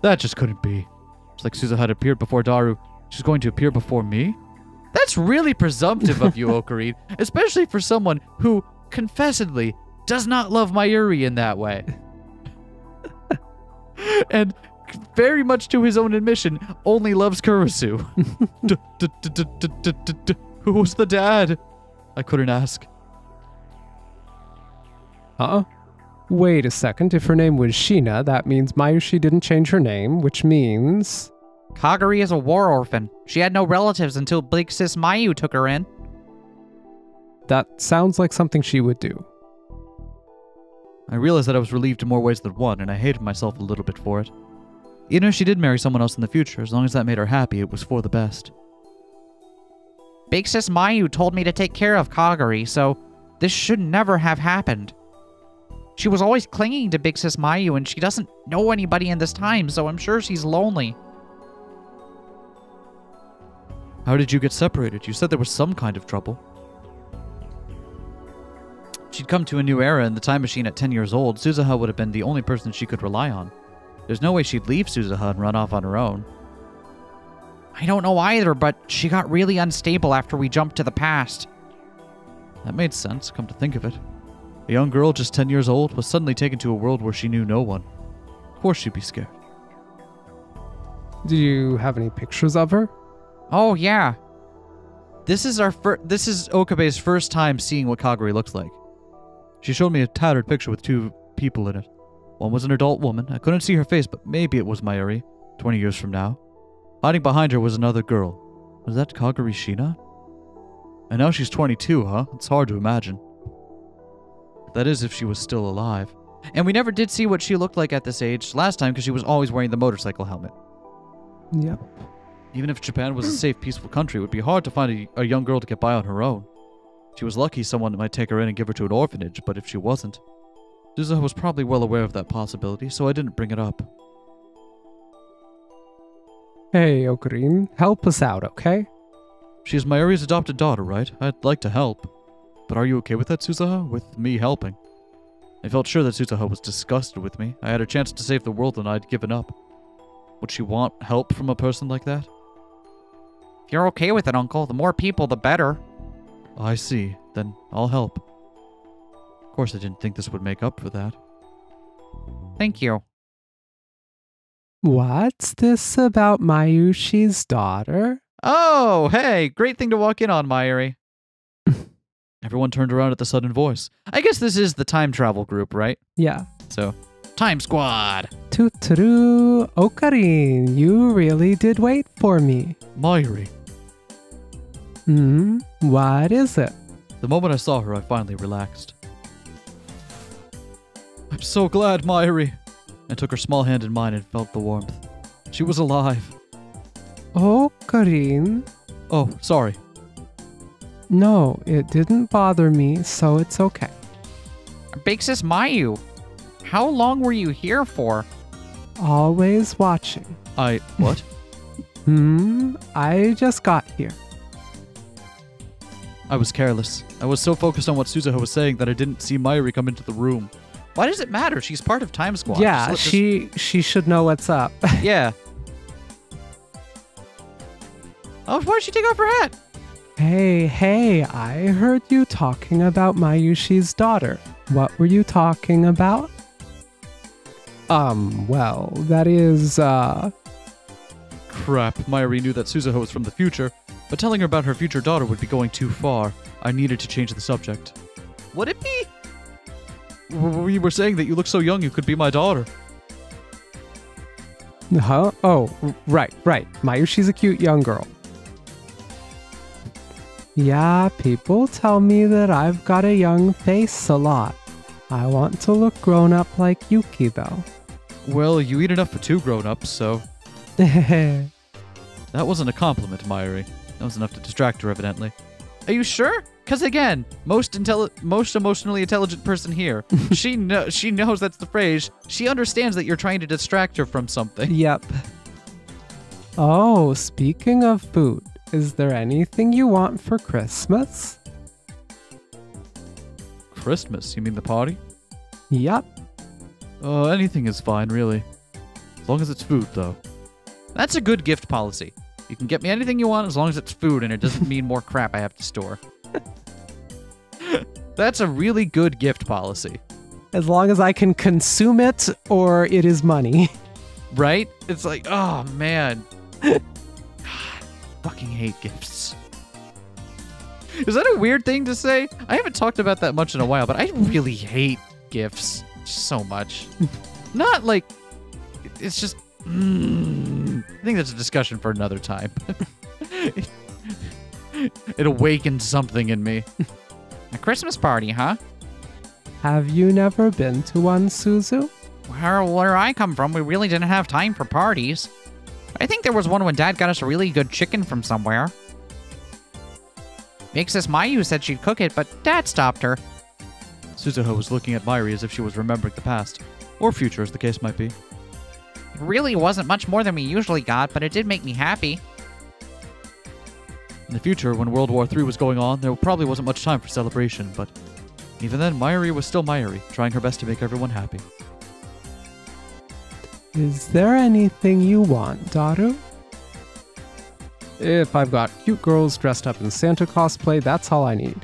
That just couldn't be. It's like Suzuha had appeared before Daru. She's going to appear before me? That's really presumptive of you, Okarin, especially for someone who, confessedly, does not love Mayuri in that way. and very much to his own admission, only loves Kurisu. Who was the dad? I couldn't ask. Wait a second. If her name was Shiina, that means Mayushi didn't change her name, which means... Kagari is a war orphan. She had no relatives until big sis Mayu took her in. That sounds like something she would do. I realized that I was relieved in more ways than one, and I hated myself a little bit for it. Even if she did marry someone else in the future, as long as that made her happy, it was for the best. Big sis Mayu told me to take care of Kagari, so this should never have happened. She was always clinging to big sis Mayu, and she doesn't know anybody in this time, so I'm sure she's lonely. How did you get separated? You said there was some kind of trouble. She'd come to a new era in the time machine at 10 years old. Suzuha would have been the only person she could rely on. There's no way she'd leave Suzuha and run off on her own. I don't know either, but she got really unstable after we jumped to the past. That made sense, come to think of it. A young girl just 10 years old was suddenly taken to a world where she knew no one. Of course she'd be scared. Do you have any pictures of her? Oh, yeah. This is Okabe's first time seeing what Kagari looks like. She showed me a tattered picture with two people in it. One was an adult woman. I couldn't see her face, but maybe it was Mayuri, 20 years from now. Hiding behind her was another girl. Was that Kagari Shiina? And now she's 22, huh? It's hard to imagine. That is, if she was still alive. And we never did see what she looked like at this age last time because she was always wearing the motorcycle helmet. Yep. Even if Japan was a safe, peaceful country, it would be hard to find a young girl to get by on her own. She was lucky someone might take her in and give her to an orphanage, but if she wasn't, Suzuha was probably well aware of that possibility, so I didn't bring it up. Hey, Okarin, help us out, okay? She's Mayuri's adopted daughter, right? I'd like to help. But are you okay with that, Suzuha? With me helping? I felt sure that Suzuha was disgusted with me. I had a chance to save the world and I'd given up. Would she want help from a person like that? If you're okay with it, Uncle, the more people, the better. I see. Then I'll help. Of course, I didn't think this would make up for that. Thank you. What's this about Mayushi's daughter? Oh, hey! Great thing to walk in on, Mayuri. Everyone turned around at the sudden voice. I guess this is the time travel group, right? Yeah. So, Time Squad! Tuturu, Okarin, you really did wait for me. Mayuri. What is it? The moment I saw her, I finally relaxed. I'm so glad, Mayuri. I took her small hand in mine and felt the warmth. She was alive. Okarin? Oh, sorry. No, it didn't bother me, so it's okay. Big sis Mayu, how long were you here for? Always watching. What? I just got here. I was careless. I was so focused on what Suzuha was saying that I didn't see Mayuri come into the room. Why does it matter? She's part of Time Squad. Yeah, she should know what's up. Yeah. Oh, why'd she take off her hat? Hey, I heard you talking about Mayushi's daughter. What were you talking about? Well, that is, Crap, Mayuri knew that Suzuha was from the future, but telling her about her future daughter would be going too far. I needed to change the subject. Would it be? We were saying that you look so young you could be my daughter. Huh? Oh, right. Mayushi's a cute young girl. Yeah, people tell me that I've got a young face a lot. I want to look grown up like Yuki, though. Well, you eat enough for two grown-ups, so... That wasn't a compliment, Mayuri. That was enough to distract her, evidently. Are you sure? Because again, most emotionally intelligent person here. She knows that's the phrase. She understands that you're trying to distract her from something. Yep. Oh, speaking of food, is there anything you want for Christmas? Christmas? You mean the party? Yep. Anything is fine, really. As long as it's food, though. That's a good gift policy. You can get me anything you want as long as it's food and it doesn't mean more crap I have to store. That's a really good gift policy. As long as I can consume it or it is money. Right? It's like, oh man. God, fucking hate gifts. Is that a weird thing to say? I haven't talked about that much in a while, but I really hate gifts so much. Not like, it's just, I think that's a discussion for another time. It awakened something in me. A Christmas party, huh? Have you never been to one, Suzu? Where I come from, we really didn't have time for parties. I think there was one when Dad got us a really good chicken from somewhere. Makise Mayu said she'd cook it, but Dad stopped her. Suzuho was looking at Mairi as if she was remembering the past, or future as the case might be. It really wasn't much more than we usually got, but it did make me happy. In the future, when World War III was going on, there probably wasn't much time for celebration, but even then, Mairi was still Mairi, trying her best to make everyone happy. Is there anything you want, Daru? If I've got cute girls dressed up in Santa cosplay, that's all I need.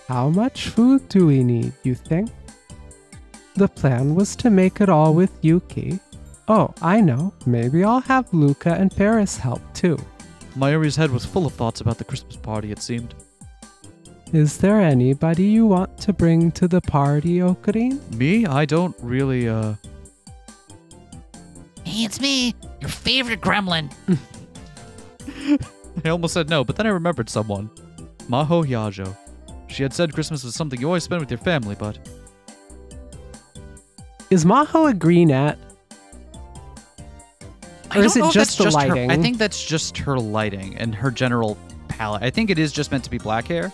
How much food do we need, you think? The plan was to make it all with Yuki. Oh, I know. Maybe I'll have Luca and Paris help, too. Mairi's head was full of thoughts about the Christmas party, it seemed. Is there anybody you want to bring to the party, Ocarine? Me? I don't really, Hey, it's me, your favorite gremlin. I almost said no, but then I remembered someone. Maho Yajo. She had said Christmas was something you always spend with your family, but... Is Maho a greenette? Or is it just the lighting? I think that's just her lighting and her general palette. I think it is just meant to be black hair.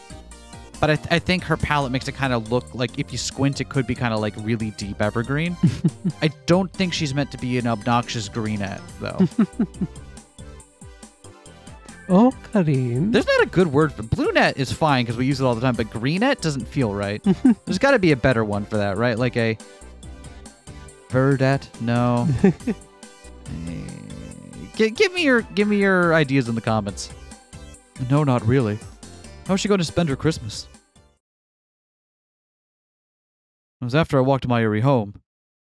But I think her palette makes it kind of look like, if you squint, it could be kind of like really deep evergreen. I don't think she's meant to be an obnoxious greenette, though. Ocarine. There's not a good word for brunette is fine because we use it all the time, but greenette doesn't feel right. There's got to be a better one for that, right? Like a verdette? No. Give me your ideas in the comments. No, not really. How's she going to spend her Christmas? It was after I walked Mairi home.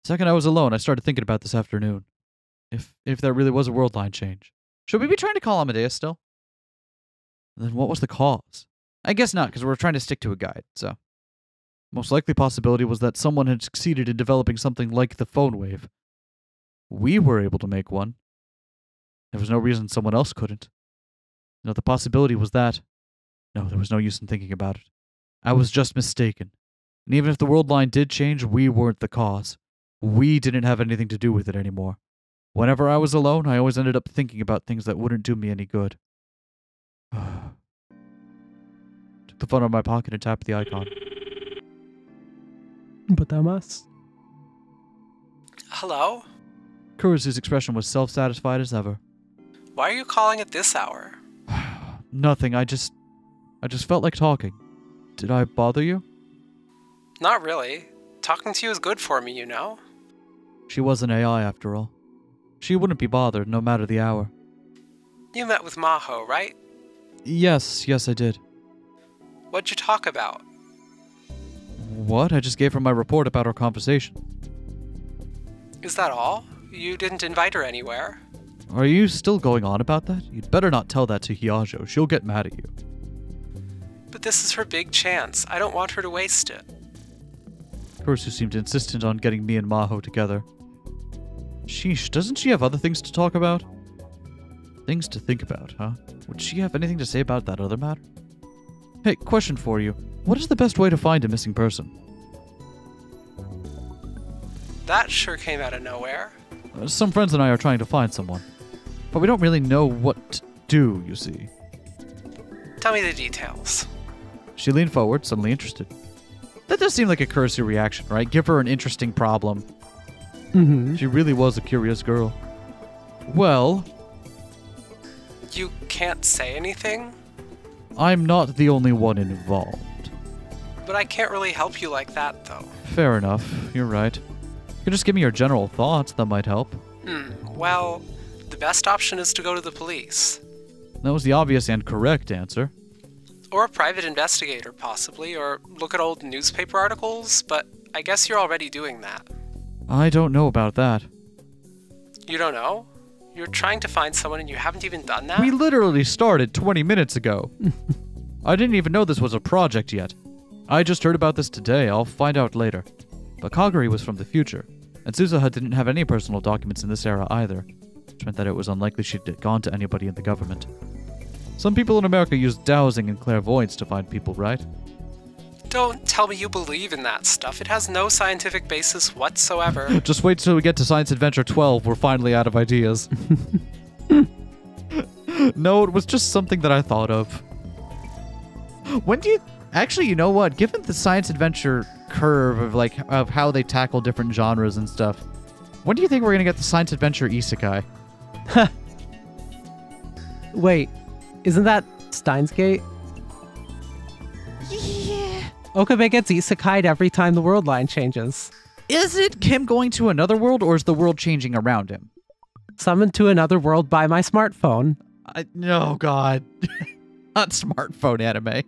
The second I was alone, I started thinking about this afternoon. If there really was a worldline change. Should we be trying to call Amadeus still? Then what was the cause? I guess not, because we're trying to stick to a guide, so. Most likely possibility was that someone had succeeded in developing something like the phone wave. We were able to make one. There was no reason someone else couldn't. No, the possibility was that... No, there was no use in thinking about it. I was just mistaken. And even if the world line did change, we weren't the cause. We didn't have anything to do with it anymore. Whenever I was alone, I always ended up thinking about things that wouldn't do me any good. Took the phone out of my pocket and tapped the icon. But I must. Hello? Kurisu's expression was self-satisfied as ever. Why are you calling at this hour? Nothing, I just felt like talking. Did I bother you? Not really. Talking to you is good for me, you know? She was an AI after all. She wouldn't be bothered, no matter the hour. You met with Maho, right? Yes, I did. What'd you talk about? What? I just gave her my report about our conversation. Is that all? You didn't invite her anywhere? Are you still going on about that? You'd better not tell that to Hiajo. She'll get mad at you. But this is her big chance. I don't want her to waste it. Kurisu seemed insistent on getting me and Maho together. Sheesh, doesn't she have other things to talk about? Things to think about, huh? Would she have anything to say about that other matter? Hey, question for you. What is the best way to find a missing person? That sure came out of nowhere. Some friends and I are trying to find someone. But we don't really know what to do, you see. Tell me the details. She leaned forward, suddenly interested. That does seem like a Kurisu reaction, right? Give her an interesting problem. Mm-hmm. She really was a curious girl. Well... You can't say anything? I'm not the only one involved. But I can't really help you like that, though. Fair enough. You're right. You could just give me your general thoughts. That might help. Well, the best option is to go to the police. That was the obvious and correct answer. Or a private investigator, possibly, or look at old newspaper articles, but I guess you're already doing that. I don't know about that. You don't know? You're trying to find someone and you haven't even done that? We literally started 20 minutes ago. I didn't even know this was a project yet. I just heard about this today. I'll find out later. But Kagari was from the future, and Suzuha didn't have any personal documents in this era either, which meant that it was unlikely she'd gone to anybody in the government. Some people in America use dowsing and clairvoyance to find people, right? Don't tell me you believe in that stuff. It has no scientific basis whatsoever. Just wait till we get to Science Adventure 12. We're finally out of ideas. No, it was just something that I thought of. When do you... Actually, you know what? Given the Science Adventure curve of how they tackle different genres and stuff, when do you think we're going to get the Science Adventure Isekai? Wait, isn't that Steins Gate? Yeah. Okabe gets isekai'd every time the world line changes. Is it him going to another world, or is the world changing around him? Summoned to another world by my smartphone. No, God. Not smartphone anime.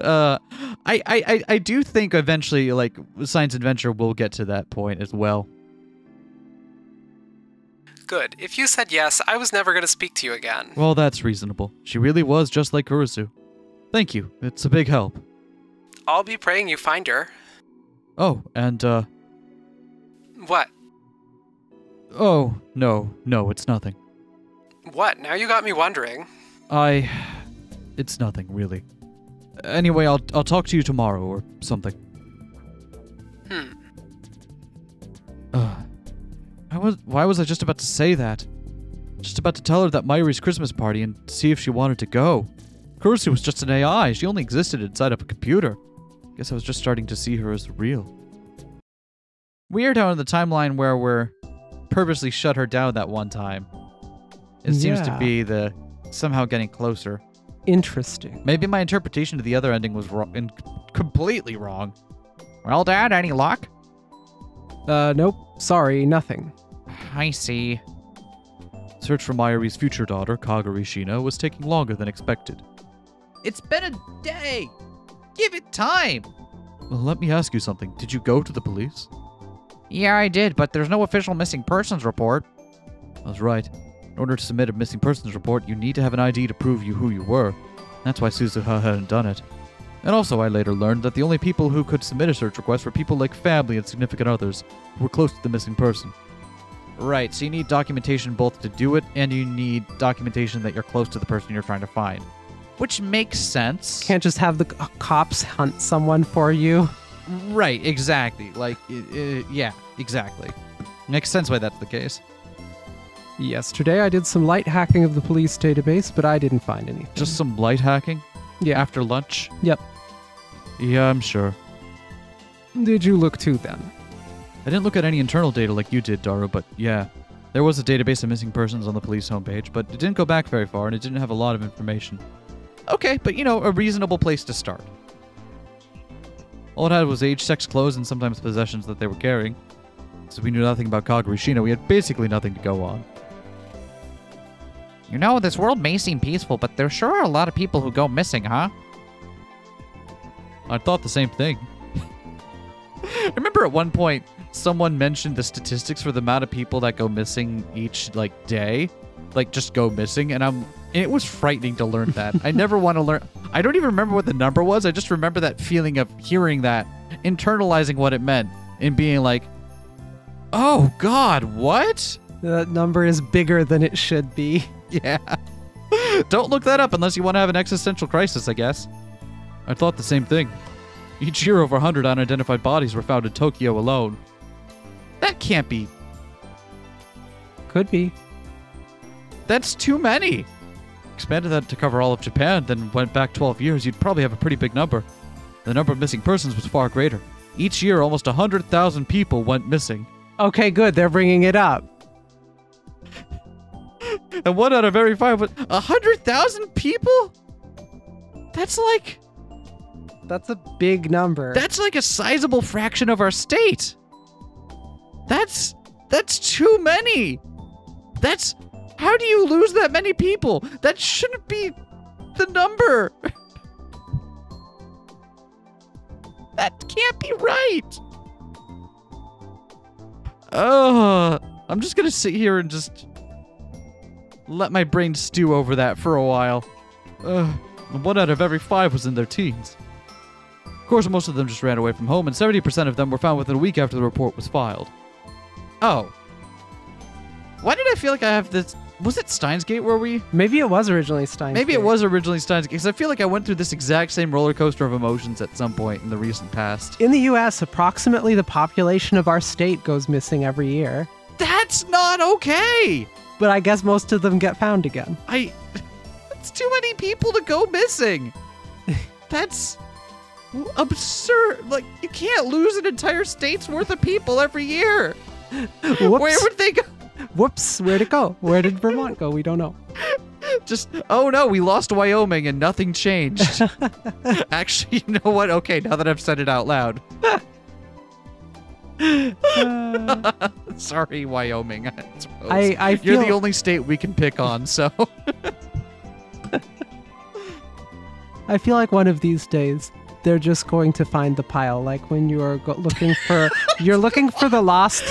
I do think eventually, like, Science Adventure will get to that point as well. Good. If you said yes, I was never going to speak to you again. Well, that's reasonable. She really was just like Kurisu. Thank you. It's a big help. I'll be praying you find her. Oh, and, What? Oh, no, it's nothing. What? Now you got me wondering. It's nothing, really. Anyway, I'll talk to you tomorrow or something. Why was I just about to say that? Just about to tell her that Mayuri's Christmas party and see if she wanted to go. Kurisu was just an AI. She only existed inside of a computer. Guess I was just starting to see her as real. Weird how in the timeline where we're purposely shut her down that one time, it seems to be the somehow getting closer. Interesting. Maybe my interpretation of the other ending was wrong and completely wrong. Well, Dad, any luck? Nope. Sorry, nothing. I see. Search for Mayuri's future daughter, Kagari Shiina, was taking longer than expected. It's been a day. Give it time. Well, let me ask you something. Did you go to the police? Yeah, I did, but there's no official missing persons report. That's right. In order to submit a missing persons report, you need to have an ID to prove who you were. That's why Suzuha hadn't done it. And also, I later learned that the only people who could submit a search request were people like family and significant others who were close to the missing person. Right, so you need documentation both to do it, and you need documentation that you're close to the person you're trying to find. Which makes sense. Can't just have the cops hunt someone for you. Right, exactly. Like, yeah, exactly. Makes sense why that's the case. Yesterday I did some light hacking of the police database, but I didn't find anything. Just some light hacking? Yeah. After lunch? Yep. Yeah, I'm sure. Did you look too then? I didn't look at any internal data like you did, Daru, but yeah. There was a database of missing persons on the police homepage, but it didn't go back very far and it didn't have a lot of information. Okay, but you know, a reasonable place to start. All it had was age, sex, clothes, and sometimes possessions that they were carrying. So we knew nothing about Kagari Shiina. We had basically nothing to go on. You know, this world may seem peaceful, but there sure are a lot of people who go missing, huh? I thought the same thing. I remember at one point, someone mentioned the statistics for the amount of people that go missing each, like, day. Like, just go missing, and it was frightening to learn that. I never want to learn... I don't even remember what the number was. I just remember that feeling of hearing that, internalizing what it meant, and being like, oh, God, what? That number is bigger than it should be. Yeah. Don't look that up unless you want to have an existential crisis, I guess. I thought the same thing. Each year, over 100 unidentified bodies were found in Tokyo alone. That can't be. Could be. That's too many. Expanded that to cover all of Japan, then went back 12 years, you'd probably have a pretty big number. The number of missing persons was far greater. Each year, almost 100,000 people went missing. Okay, good. They're bringing it up. And 1 out of every 5 was 100,000 people? That's like... That's a big number. That's like a sizable fraction of our state. That's too many. How do you lose that many people? That shouldn't be the number. That can't be right. I'm just gonna sit here and just let my brain stew over that for a while. 1 out of every 5 was in their teens. Of course, most of them just ran away from home, and 70% of them were found within a week after the report was filed. Oh. Why did I feel like I have this... Was it Steins Gate where we... Maybe it was originally Steins Maybe Gate. it was originally Steins Gate, because I feel like I went through this exact same roller coaster of emotions at some point in the recent past. In the U.S., approximately the population of our state goes missing every year. That's not okay! But I guess most of them get found again. That's too many people to go missing! That's... absurd. Like, you can't lose an entire state's worth of people every year. Whoops. Where would they go? Whoops, where'd it go? Where did Vermont go? We don't know. Just, oh no, we lost Wyoming and nothing changed. Actually, you know what? Okay, now that I've said it out loud. Sorry, Wyoming. I suppose. I feel... You're the only state we can pick on, so. I feel like one of these days they're just going to find the pile. Like when you are looking for, you're looking for the lost.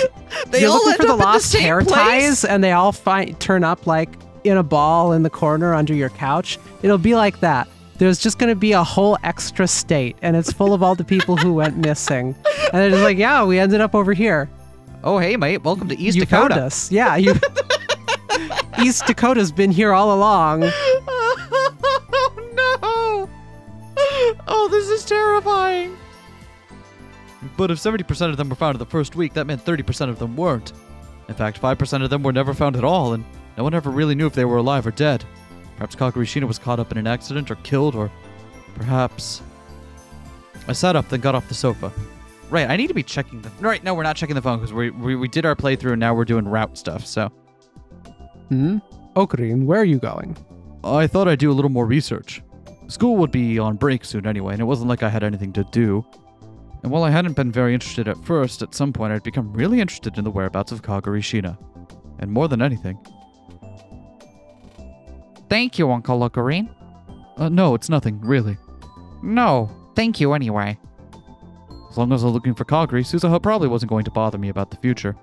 They you're all looking end for the up in lost same hair place? ties, and they all turn up like in a ball in the corner under your couch. It'll be like that. There's just going to be a whole extra state, and it's full of all the people who went missing. And they're just like, yeah, we ended up over here. Oh, hey, mate. Welcome to East You Dakota. found us. Yeah, you. East Dakota's been here all along. Oh, no. Oh, this is terrifying. But if 70% of them were found in the first week, that meant 30% of them weren't. In fact, 5% of them were never found at all, and no one ever really knew if they were alive or dead. Perhaps Kagari Shiina was caught up in an accident or killed, or perhaps... I sat up, then got off the sofa. Right, I need to be checking the... Right, no, we're not checking the phone, because we did our playthrough, and now we're doing route stuff, so... Ocarine, where are you going? I thought I'd do a little more research. School would be on break soon anyway, and it wasn't like I had anything to do. And while I hadn't been very interested at first, at some point I'd become really interested in the whereabouts of Kagari Shiina. And more than anything... Thank you, Uncle Ocarine. No, it's nothing, really. No, thank you anyway. As long as I was looking for Kagari, Suzuha probably wasn't going to bother me about the future.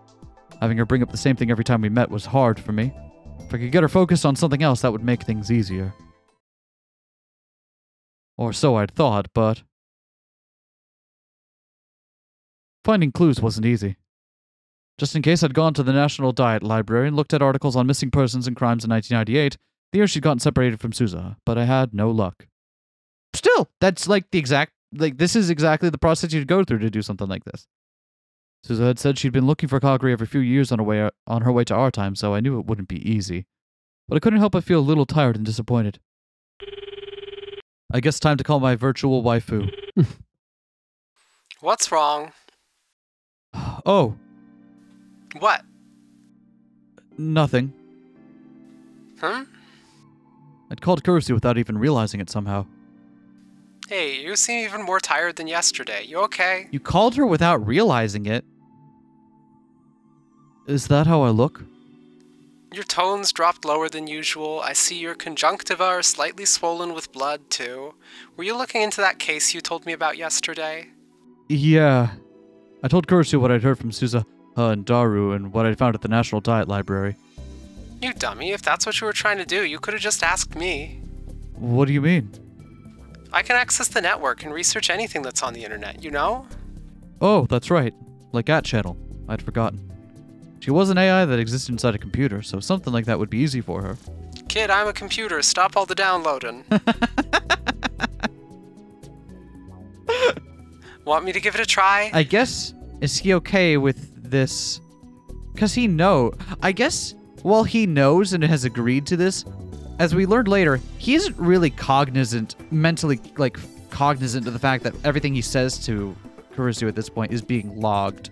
Having her bring up the same thing every time we met was hard for me. If I could get her focused on something else, that would make things easier. Or so I'd thought, but... Finding clues wasn't easy. Just in case I'd gone to the National Diet Library and looked at articles on missing persons and crimes in 1998, the year she'd gotten separated from Suzuha, but I had no luck. Still, that's like the exact... Like, this is exactly the process you'd go through to do something like this. Suzuha had said she'd been looking for Kagari every few years on her way to our time, so I knew it wouldn't be easy. But I couldn't help but feel a little tired and disappointed. I guess time to call my virtual waifu. What's wrong? Oh, What? nothing. I'd called Kurisu without even realizing it somehow. Hey, you seem even more tired than yesterday. You okay? You called her without realizing it? Is that how I look? Your tones dropped lower than usual. I see your conjunctiva are slightly swollen with blood, too. Were you looking into that case you told me about yesterday? Yeah. I told Kurisu what I'd heard from Suzuha and Daru and what I'd found at the National Diet Library. You dummy, if that's what you were trying to do, you could have just asked me. What do you mean? I can access the network and research anything that's on the internet, you know? Oh, that's right. Like @channel. I'd forgotten. She was an AI that existed inside a computer, so something like that would be easy for her. Kid, I'm a computer. Stop all the downloading. Want me to give it a try? I guess, is he okay with this? Because I guess, while he knows and has agreed to this, as we learned later, he isn't really mentally cognizant of the fact that everything he says to Kurisu at this point is being logged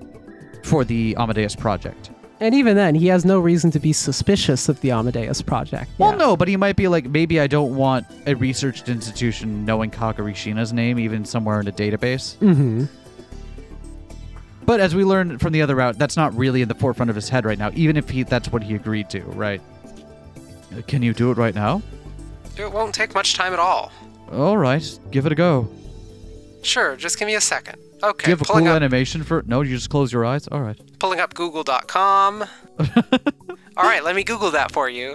for the Amadeus project. And even then, he has no reason to be suspicious of the Amadeus project. Well, Yeah. no, but he might be like, maybe I don't want a research institution knowing Kagari Shiina's name, even somewhere in a database. Mm-hmm. But as we learned from the other route, that's not really in the forefront of his head right now, even if that's what he agreed to, right? Can you do it right now? It won't take much time at all. All right, give it a go. Sure, just give me a second. Okay, Do you have a pulling cool up, animation for it? No, you just close your eyes? All right. pulling up google.com. All right, let me Google that for you.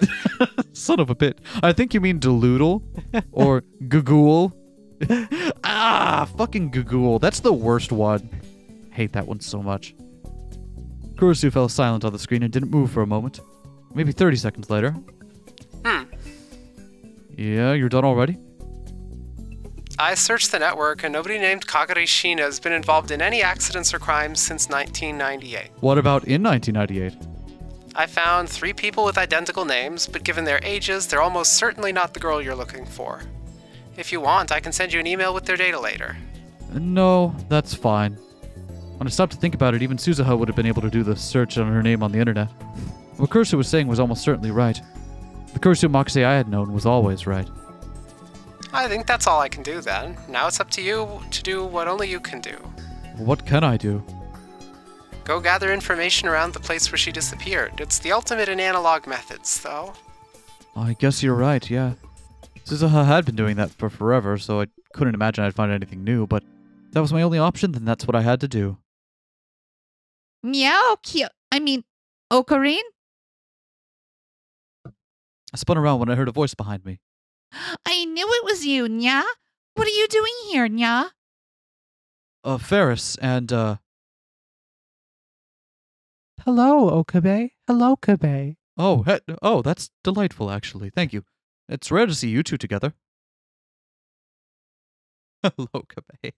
Son of a bit. I think you mean Deloodle or Gagool. Fucking Gagool. That's the worst one. Hate that one so much. Kurisu fell silent on the screen and didn't move for a moment. Maybe 30 seconds later. Yeah, you're done already? I searched the network, and nobody named Kagari Shiina has been involved in any accidents or crimes since 1998. What about in 1998? I found 3 people with identical names, but given their ages, they're almost certainly not the girl you're looking for. If you want, I can send you an email with their data later. No, that's fine. When I stopped to think about it, even Suzuha would have been able to do the search on her name on the internet. What Kurisu was saying was almost certainly right. The Kurisu Makise I had known was always right. I think that's all I can do then. Now it's up to you to do what only you can do. What can I do? Go gather information around the place where she disappeared. It's the ultimate in analog methods, though. I guess you're right, yeah. Suzuha had been doing that for forever, so I couldn't imagine I'd find anything new, but if that was my only option, then that's what I had to do. Meow, Ocarine? I spun around when I heard a voice behind me. I knew it was you, Nya. What are you doing here, Nya? Ferris, and, Hello, Okabe. Hello, Kabe. Oh, that's delightful, actually. Thank you. It's rare to see you two together. Hello, Kabe.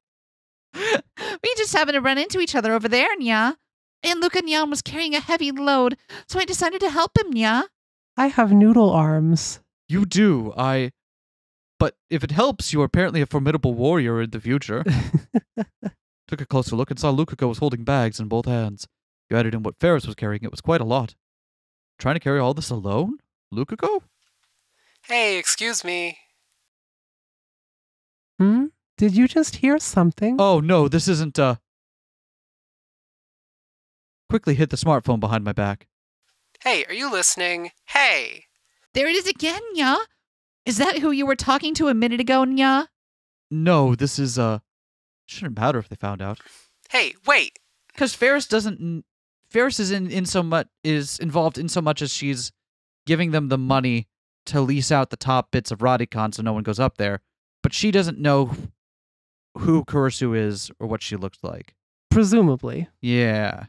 We just happened to run into each other over there, Nya. And Luca Nyan was carrying a heavy load, so I decided to help him, Nya. I have noodle arms. You do, But if it helps, you are apparently a formidable warrior in the future. Took a closer look and saw Lukako was holding bags in both hands. You added in what Ferris was carrying, it was quite a lot. Trying to carry all this alone? Lukako? Hey, excuse me. Did you just hear something? Oh, no, this isn't, Quickly hit the smartphone behind my back. Hey, are you listening? Hey! There it is again, Nya. Is that who you were talking to a minute ago, Nya? No, this is, shouldn't matter if they found out. Hey, wait! Because Ferris is involved in so much as she's giving them the money to lease out the top bits of Radicon so no one goes up there. But she doesn't know who Kurisu is or what she looks like. Presumably. Yeah.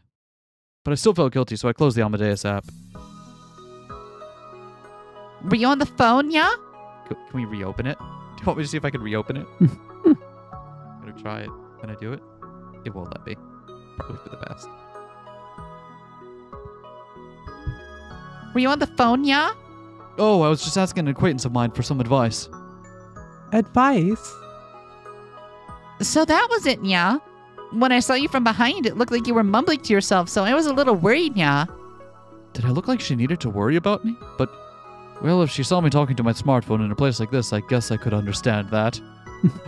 But I still felt guilty, so I closed the Amadeus app. Were you on the phone, Nya? Can we reopen it? Do you want me to see if I can reopen it? I'm gonna try it. Can I do it? It won't let me. Probably for the best. Were you on the phone, Nya? Oh, I was just asking an acquaintance of mine for some advice. Advice? So that was it, Nya. When I saw you from behind, it looked like you were mumbling to yourself, so I was a little worried, Nya. Did I look like she needed to worry about me? But, well, if she saw me talking to my smartphone in a place like this, I guess I could understand that.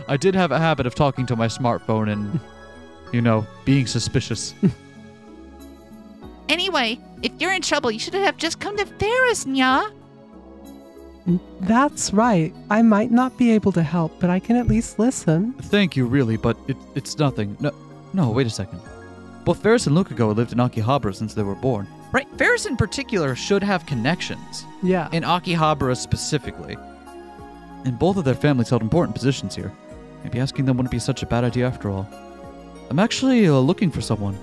I did have a habit of talking to my smartphone and, being suspicious. Anyway, if you're in trouble, you should have just come to Ferris, Nya. That's right. I might not be able to help, but I can at least listen. Thank you, really, but it's nothing. No, wait a second. Both Ferris and Lukako lived in Akihabara since they were born. Right, Ferris in particular should have connections. Yeah. In Akihabara specifically. And both of their families held important positions here. Maybe asking them wouldn't be such a bad idea after all. I'm actually looking for someone.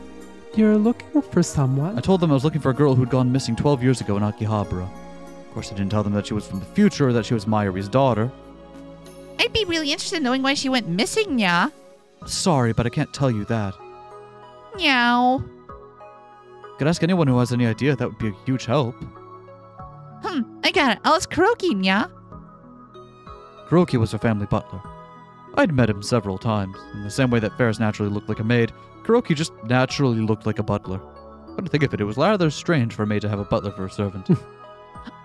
You're looking for someone? I told them I was looking for a girl who'd gone missing 12 years ago in Akihabara. Of course, I didn't tell them that she was from the future or that she was Mayuri's daughter. I'd be really interested in knowing why she went missing, Nya. Sorry, but I can't tell you that. Meow. Could ask anyone who has any idea. That would be a huge help. I got it. I'll ask Kuroki, Nya. Kuroki was her family butler. I'd met him several times. In the same way that Ferris naturally looked like a maid, Kuroki just naturally looked like a butler. Come to think of it, it was rather strange for a maid to have a butler for a servant.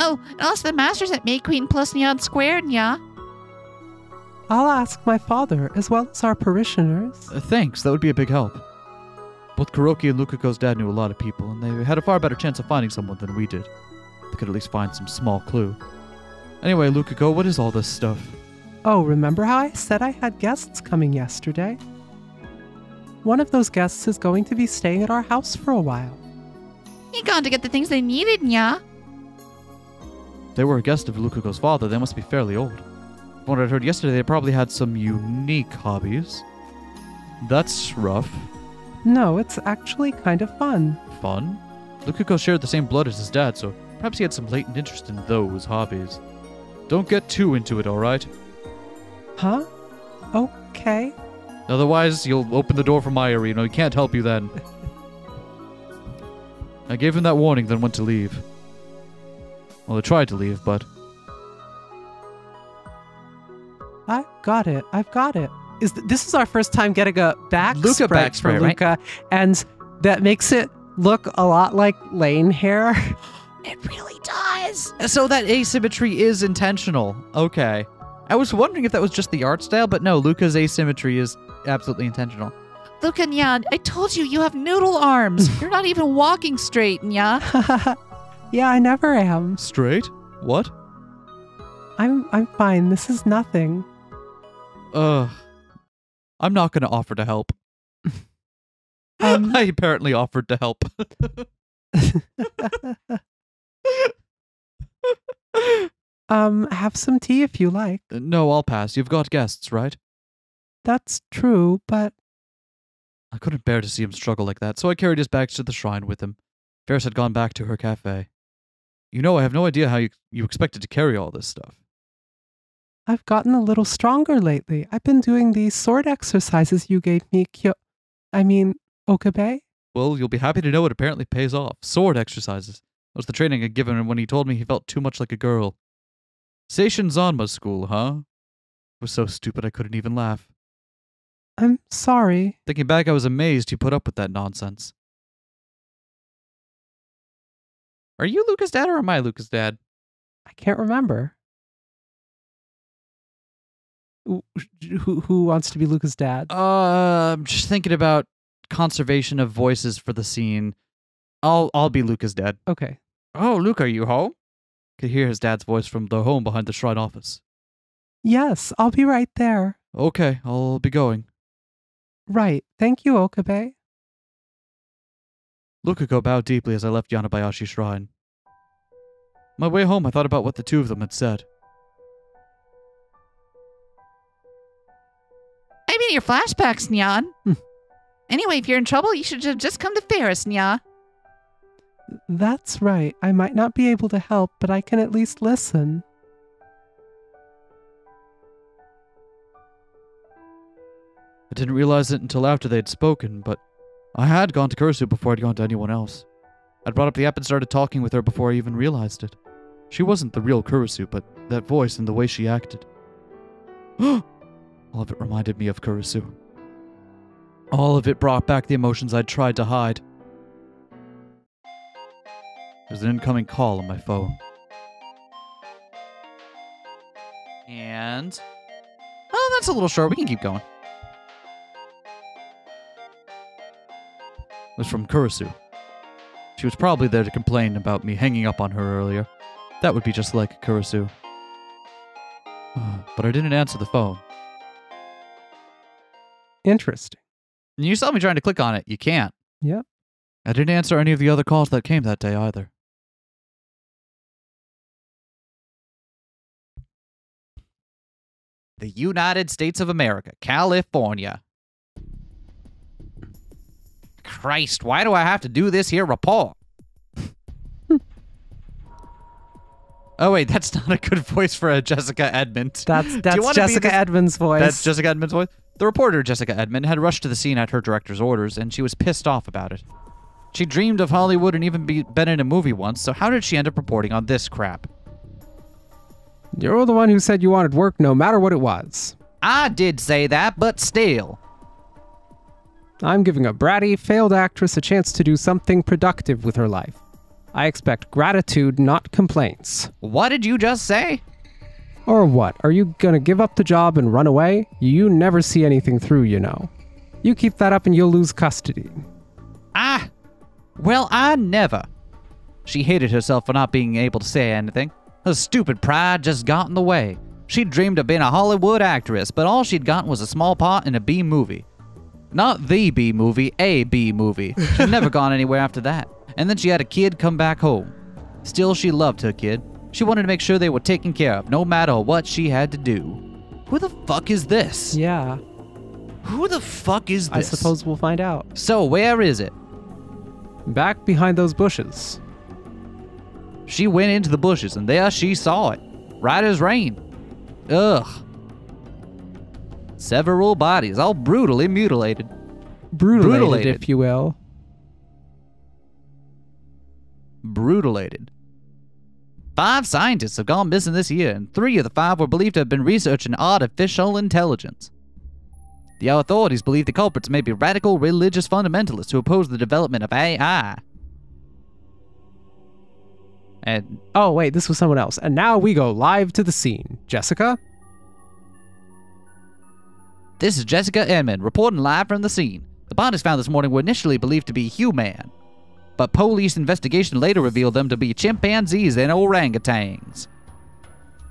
Oh, and I'll ask the masters at Maid Queen plus Neon Squared, Nya. I'll ask my father, as well as our parishioners. Thanks, that would be a big help. Both Kuroki and Lukako's dad knew a lot of people, and they had a far better chance of finding someone than we did. They could at least find some small clue. Anyway, Lukako, what is all this stuff? Oh, remember how I said I had guests coming yesterday? one of those guests is going to be staying at our house for a while. He gone to get the things they needed, nya. They were a guest of Lukuko's father. They must be fairly old. From what I heard yesterday, they probably had some unique hobbies. That's rough. No, it's actually kind of fun. Fun? Lukuko shared the same blood as his dad, so perhaps he had some latent interest in those hobbies. Don't get too into it, alright? Huh? Okay. Otherwise, you'll open the door for Mayuri, and he can't help you then. I gave him that warning, then went to leave. Well, I tried to leave, but... I've got it. This is our first time getting a back Luca spray back for spray, right? Luca, and that makes it look a lot like Lane hair. It really does. So that asymmetry is intentional. Okay. I was wondering if that was just the art style, but no, Luca's asymmetry is absolutely intentional. Luca, nya, I told you you have noodle arms. You're not even walking straight, nya. Yeah, I never am. Straight? What? I'm fine. This is nothing. I'm not gonna offer to help. Um, I apparently offered to help. Have some tea if you like. No, I'll pass. You've got guests, right? That's true, but I couldn't bear to see him struggle like that, so I carried his bags to the shrine with him. Ferris had gone back to her cafe. You know, I have no idea how you expected to carry all this stuff. I've gotten a little stronger lately. I've been doing these sword exercises you gave me, Okabe? Well, you'll be happy to know it apparently pays off. Sword exercises. That was the training I'd given him when he told me he felt too much like a girl. Seishin Zanma school, huh? It was so stupid I couldn't even laugh. I'm sorry. Thinking back, I was amazed he put up with that nonsense. Are you Luca's dad or am I Luca's dad? I can't remember. Who wants to be Luca's dad? I'm just thinking about conservation of voices for the scene. I'll be Luca's dad. Okay. Oh, Luca, are you home? Could hear his dad's voice from the home behind the shrine office. Yes, I'll be right there. Okay, I'll be going. Right. Thank you, Okabe. Lukuko bowed deeply as I left Yanabayashi Shrine. On my way home, I thought about what the two of them had said. I'm in your flashbacks, Nyan. Anyway, if you're in trouble, you should have just come to Ferris, Nya. That's right. I might not be able to help, but I can at least listen. I didn't realize it until after they'd spoken, but I had gone to Kurisu before I'd gone to anyone else. I'd brought up the app and started talking with her before I even realized it. She wasn't the real Kurisu, but that voice and the way she acted. All of it reminded me of Kurisu. All of it brought back the emotions I'd tried to hide. There's an incoming call on my phone. And... oh, that's a little short. We can keep going. It was from Kurisu. She was probably there to complain about me hanging up on her earlier. That would be just like Kurisu. But I didn't answer the phone. Interesting. You saw me trying to click on it. You can't. Yep. I didn't answer any of the other calls that came that day either. The United States of America, California. Christ, why do I have to do this here report? Oh, wait, that's not a good voice for a Jessica Edmond. That's Jessica Edmond's voice. That's Jessica Edmond's voice? The reporter, Jessica Edmond, had rushed to the scene at her director's orders, and she was pissed off about it. She dreamed of Hollywood and even been in a movie once, so how did she end up reporting on this crap? You're the one who said you wanted work no matter what it was. I did say that, but still. I'm giving a bratty, failed actress a chance to do something productive with her life. I expect gratitude, not complaints. What did you just say? Or what? Are you gonna give up the job and run away? You never see anything through, you know. You keep that up and you'll lose custody. Well, I never. She hated herself for not being able to say anything. Her stupid pride just got in the way. She dreamed of being a Hollywood actress, but all she'd gotten was a small part in a B movie. Not the B movie, a B movie. She'd never gone anywhere after that. And then she had a kid come back home. Still, she loved her kid. She wanted to make sure they were taken care of, no matter what she had to do. Who the fuck is this? Yeah. Who the fuck is this? I suppose we'll find out. So, where is it? Back behind those bushes. She went into the bushes, and there she saw it. Right as rain. Ugh. Several bodies, all brutally mutilated. Brutalated, if you will. Brutalated. 5 scientists have gone missing this year, and 3 of the 5 were believed to have been researching artificial intelligence. The authorities believe the culprits may be radical religious fundamentalists who oppose the development of AI. And oh, wait, this was someone else. And now we go live to the scene. Jessica? this is Jessica Edmond reporting live from the scene. The bodies found this morning were initially believed to be human, but police investigation later revealed them to be chimpanzees and orangutans.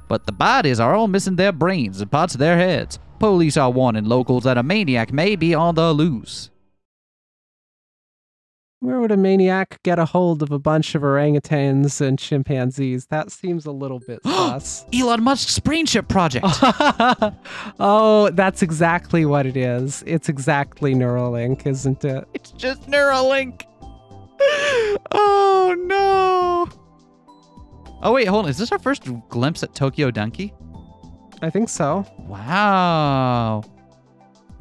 But the bodies are all missing their brains and parts of their heads. Police are warning locals that a maniac may be on the loose. Where would a maniac get a hold of a bunch of orangutans and chimpanzees? That seems a little bit sus. Elon Musk's brain chip project. Oh, that's exactly what it is. It's exactly Neuralink, isn't it? It's just Neuralink. Oh, no. Oh, wait, hold on. Is this our first glimpse at Tokyo Donkey? I think so. Wow.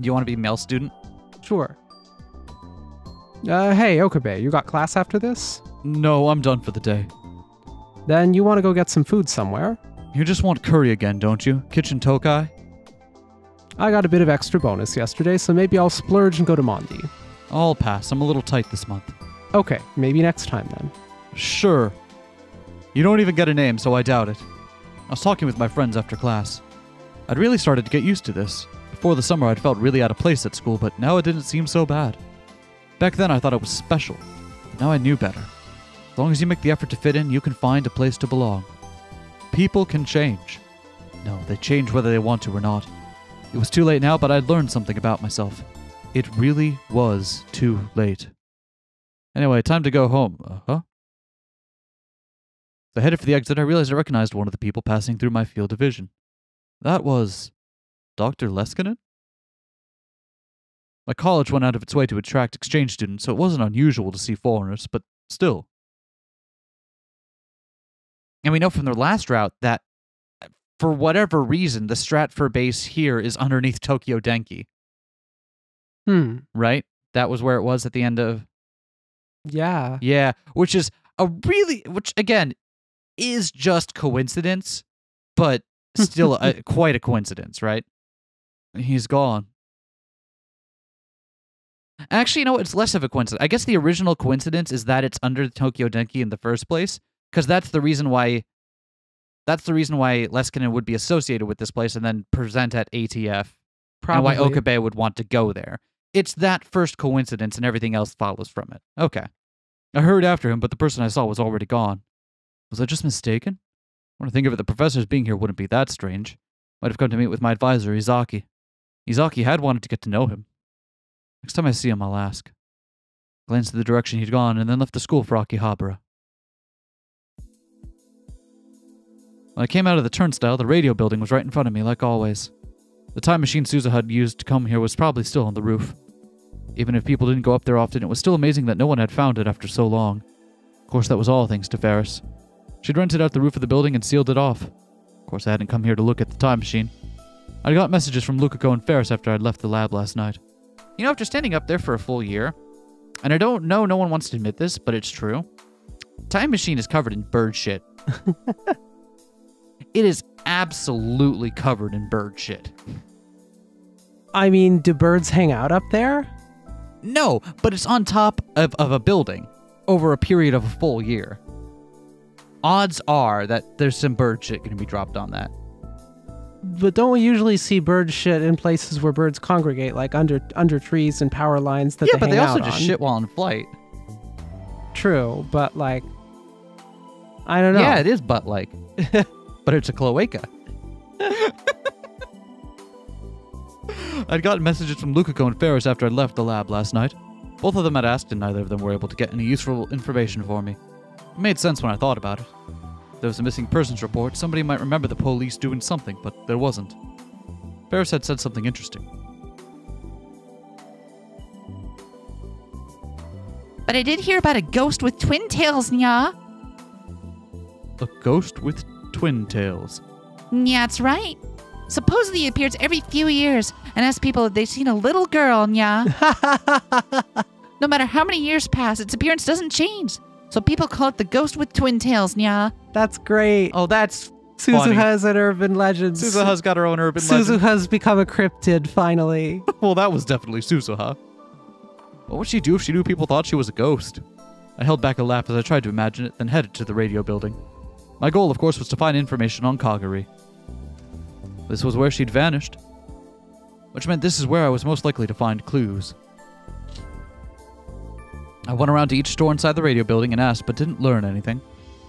Do you want to be male student? Sure. Hey, Okabe, you got class after this? No, I'm done for the day. Then you want to go get some food somewhere? You just want curry again, don't you? Kitchen Tokai? I got a bit of extra bonus yesterday, so maybe I'll splurge and go to Mondi. I'll pass. I'm a little tight this month. Okay, maybe next time then. Sure. You don't even get a name, so I doubt it. I was talking with my friends after class. I'd really started to get used to this. Before the summer, I'd felt really out of place at school, but now it didn't seem so bad. Back then, I thought it was special, but now I knew better. As long as you make the effort to fit in, you can find a place to belong. People can change. No, they change whether they want to or not. It was too late now, but I'd learned something about myself. It really was too late. Anyway, time to go home. As I headed for the exit, I realized I recognized one of the people passing through my field of vision. That was Dr. Leskinen? My college went out of its way to attract exchange students, so it wasn't unusual to see foreigners, but still. And we know from their last route that, for whatever reason, the Stratford base here is underneath Tokyo Denki. Right? That was where it was at the end of... Yeah. Yeah, which again, is just coincidence, but still quite a coincidence, right? He's gone. Actually, you know, it's less of a coincidence. I guess the original coincidence is that it's under Tokyo Denki in the first place, because that's the reason why Leskinen would be associated with this place and then present at ATF. Probably. And why Okabe would want to go there. It's that first coincidence and everything else follows from it. Okay. I hurried after him, but the person I saw was already gone. Was I just mistaken? When I think of it, the professors being here wouldn't be that strange. Might have come to meet with my advisor, Izaki. Izaki had wanted to get to know him. Next time I see him, I'll ask. Glanced in the direction he'd gone, and then left the school for Akihabara. When I came out of the turnstile, the radio building was right in front of me, like always. The time machine Sousa had used to come here was probably still on the roof. Even if people didn't go up there often, it was still amazing that no one had found it after so long. Of course, that was all thanks to Ferris. She'd rented out the roof of the building and sealed it off. Of course, I hadn't come here to look at the time machine. I'd got messages from Lukako and Ferris after I'd left the lab last night. You know, after standing up there for a full year, and I don't know, no one wants to admit this, but it's true. Time machine is covered in bird shit. It is absolutely covered in bird shit. I mean, do birds hang out up there? No, but it's on top of a building over a period of a full year. Odds are that there's some bird shit going to be dropped on that. But don't we usually see bird shit in places where birds congregate, like under trees and power lines that yeah, they hang out on? Yeah, but they also just shit while in flight. True, but like, I don't know. Yeah, it is butt-like. But it's a cloaca. I'd gotten messages from Lukako and Ferris after I'd left the lab last night. Both of them had asked, and neither of them were able to get any useful information for me. It made sense when I thought about it. If there was a missing persons report, somebody might remember the police doing something, but there wasn't. Ferris had said something interesting. But I did hear about a ghost with twin tails, nya. A ghost with twin tails. Yeah, that's right. Supposedly it appears every few years and asks people if they've seen a little girl, nya. No matter how many years pass, its appearance doesn't change. So people call it the ghost with twin tails, nya. That's great. Oh, that's Suzuha's an urban legend. Suzuha's got her own urban legend. Suzuha's become a cryptid, finally. Well, that was definitely Suzuha. What would she do if she knew people thought she was a ghost? I held back a laugh as I tried to imagine it, then headed to the radio building. My goal, of course, was to find information on Kagari. This was where she'd vanished, which meant this is where I was most likely to find clues. I went around to each store inside the radio building and asked, but didn't learn anything.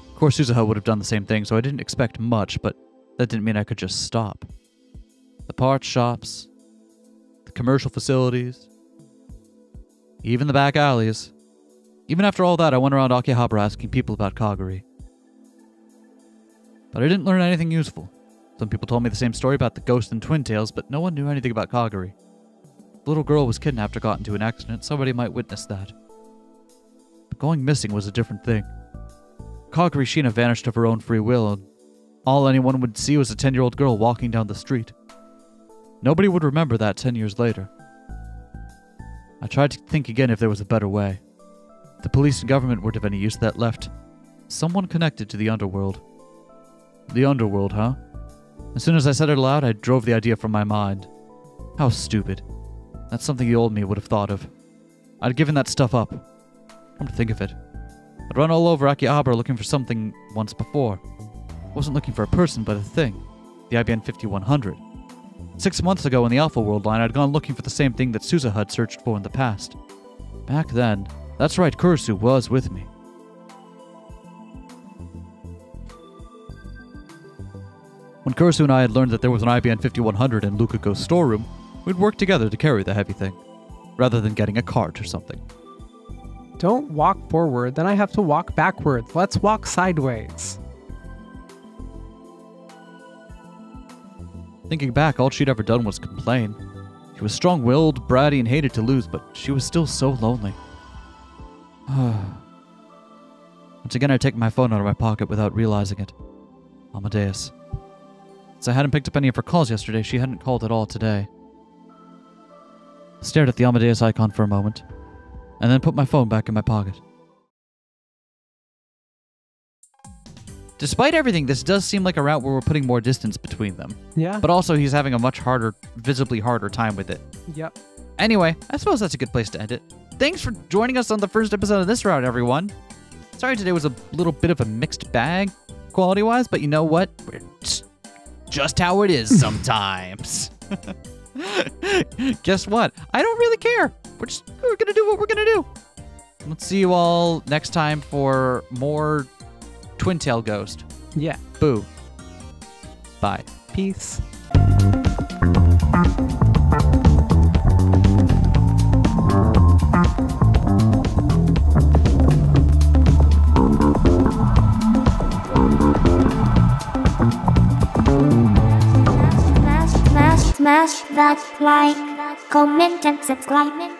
Of course, Suzuha would have done the same thing, so I didn't expect much, but that didn't mean I could just stop. The parts shops, the commercial facilities, even the back alleys. Even after all that, I went around Akihabara asking people about Kagari. But I didn't learn anything useful. Some people told me the same story about the ghost and twin tails, but no one knew anything about Kagari. The little girl was kidnapped or got into an accident. Somebody might witness that. But going missing was a different thing. Kagari Shiina vanished of her own free will, and all anyone would see was a 10-year-old girl walking down the street. Nobody would remember that 10 years later. I tried to think again if there was a better way. If the police and government weren't of any use, that left someone connected to the underworld. The underworld, huh? As soon as I said it aloud, I drove the idea from my mind. How stupid. That's something the old me would have thought of. I'd given that stuff up. Come to think of it, I'd run all over Akihabara looking for something once before. I wasn't looking for a person, but a thing. The IBN 5100. 6 months ago in the Alpha Worldline, I'd gone looking for the same thing that Suzuha had searched for in the past. Back then, that's right, Kurisu was with me. When Kurisu and I had learned that there was an IBN 5100 in Lukako's storeroom, we'd worked together to carry the heavy thing, rather than getting a cart or something. Don't walk forward, then I have to walk backwards. Let's walk sideways. Thinking back, all she'd ever done was complain. She was strong-willed, bratty, and hated to lose, but she was still so lonely. Once again, I take my phone out of my pocket without realizing it. Amadeus. Since I hadn't picked up any of her calls yesterday, she hadn't called at all today. I stared at the Amadeus icon for a moment, and then put my phone back in my pocket. Despite everything, this does seem like a route where we're putting more distance between them. Yeah. But also, he's having a much harder, visibly harder time with it. Yep. Anyway, I suppose that's a good place to end it. Thanks for joining us on the first episode of this route, everyone. Sorry today was a little bit of a mixed bag, quality-wise, but you know what? We're just how it is sometimes. Guess what? I don't really care. We're gonna do what we're gonna do. Let's see you all next time for more Twin Tail Ghost. Yeah. Boo. Bye. Peace. Smash that like, comment and subscribe.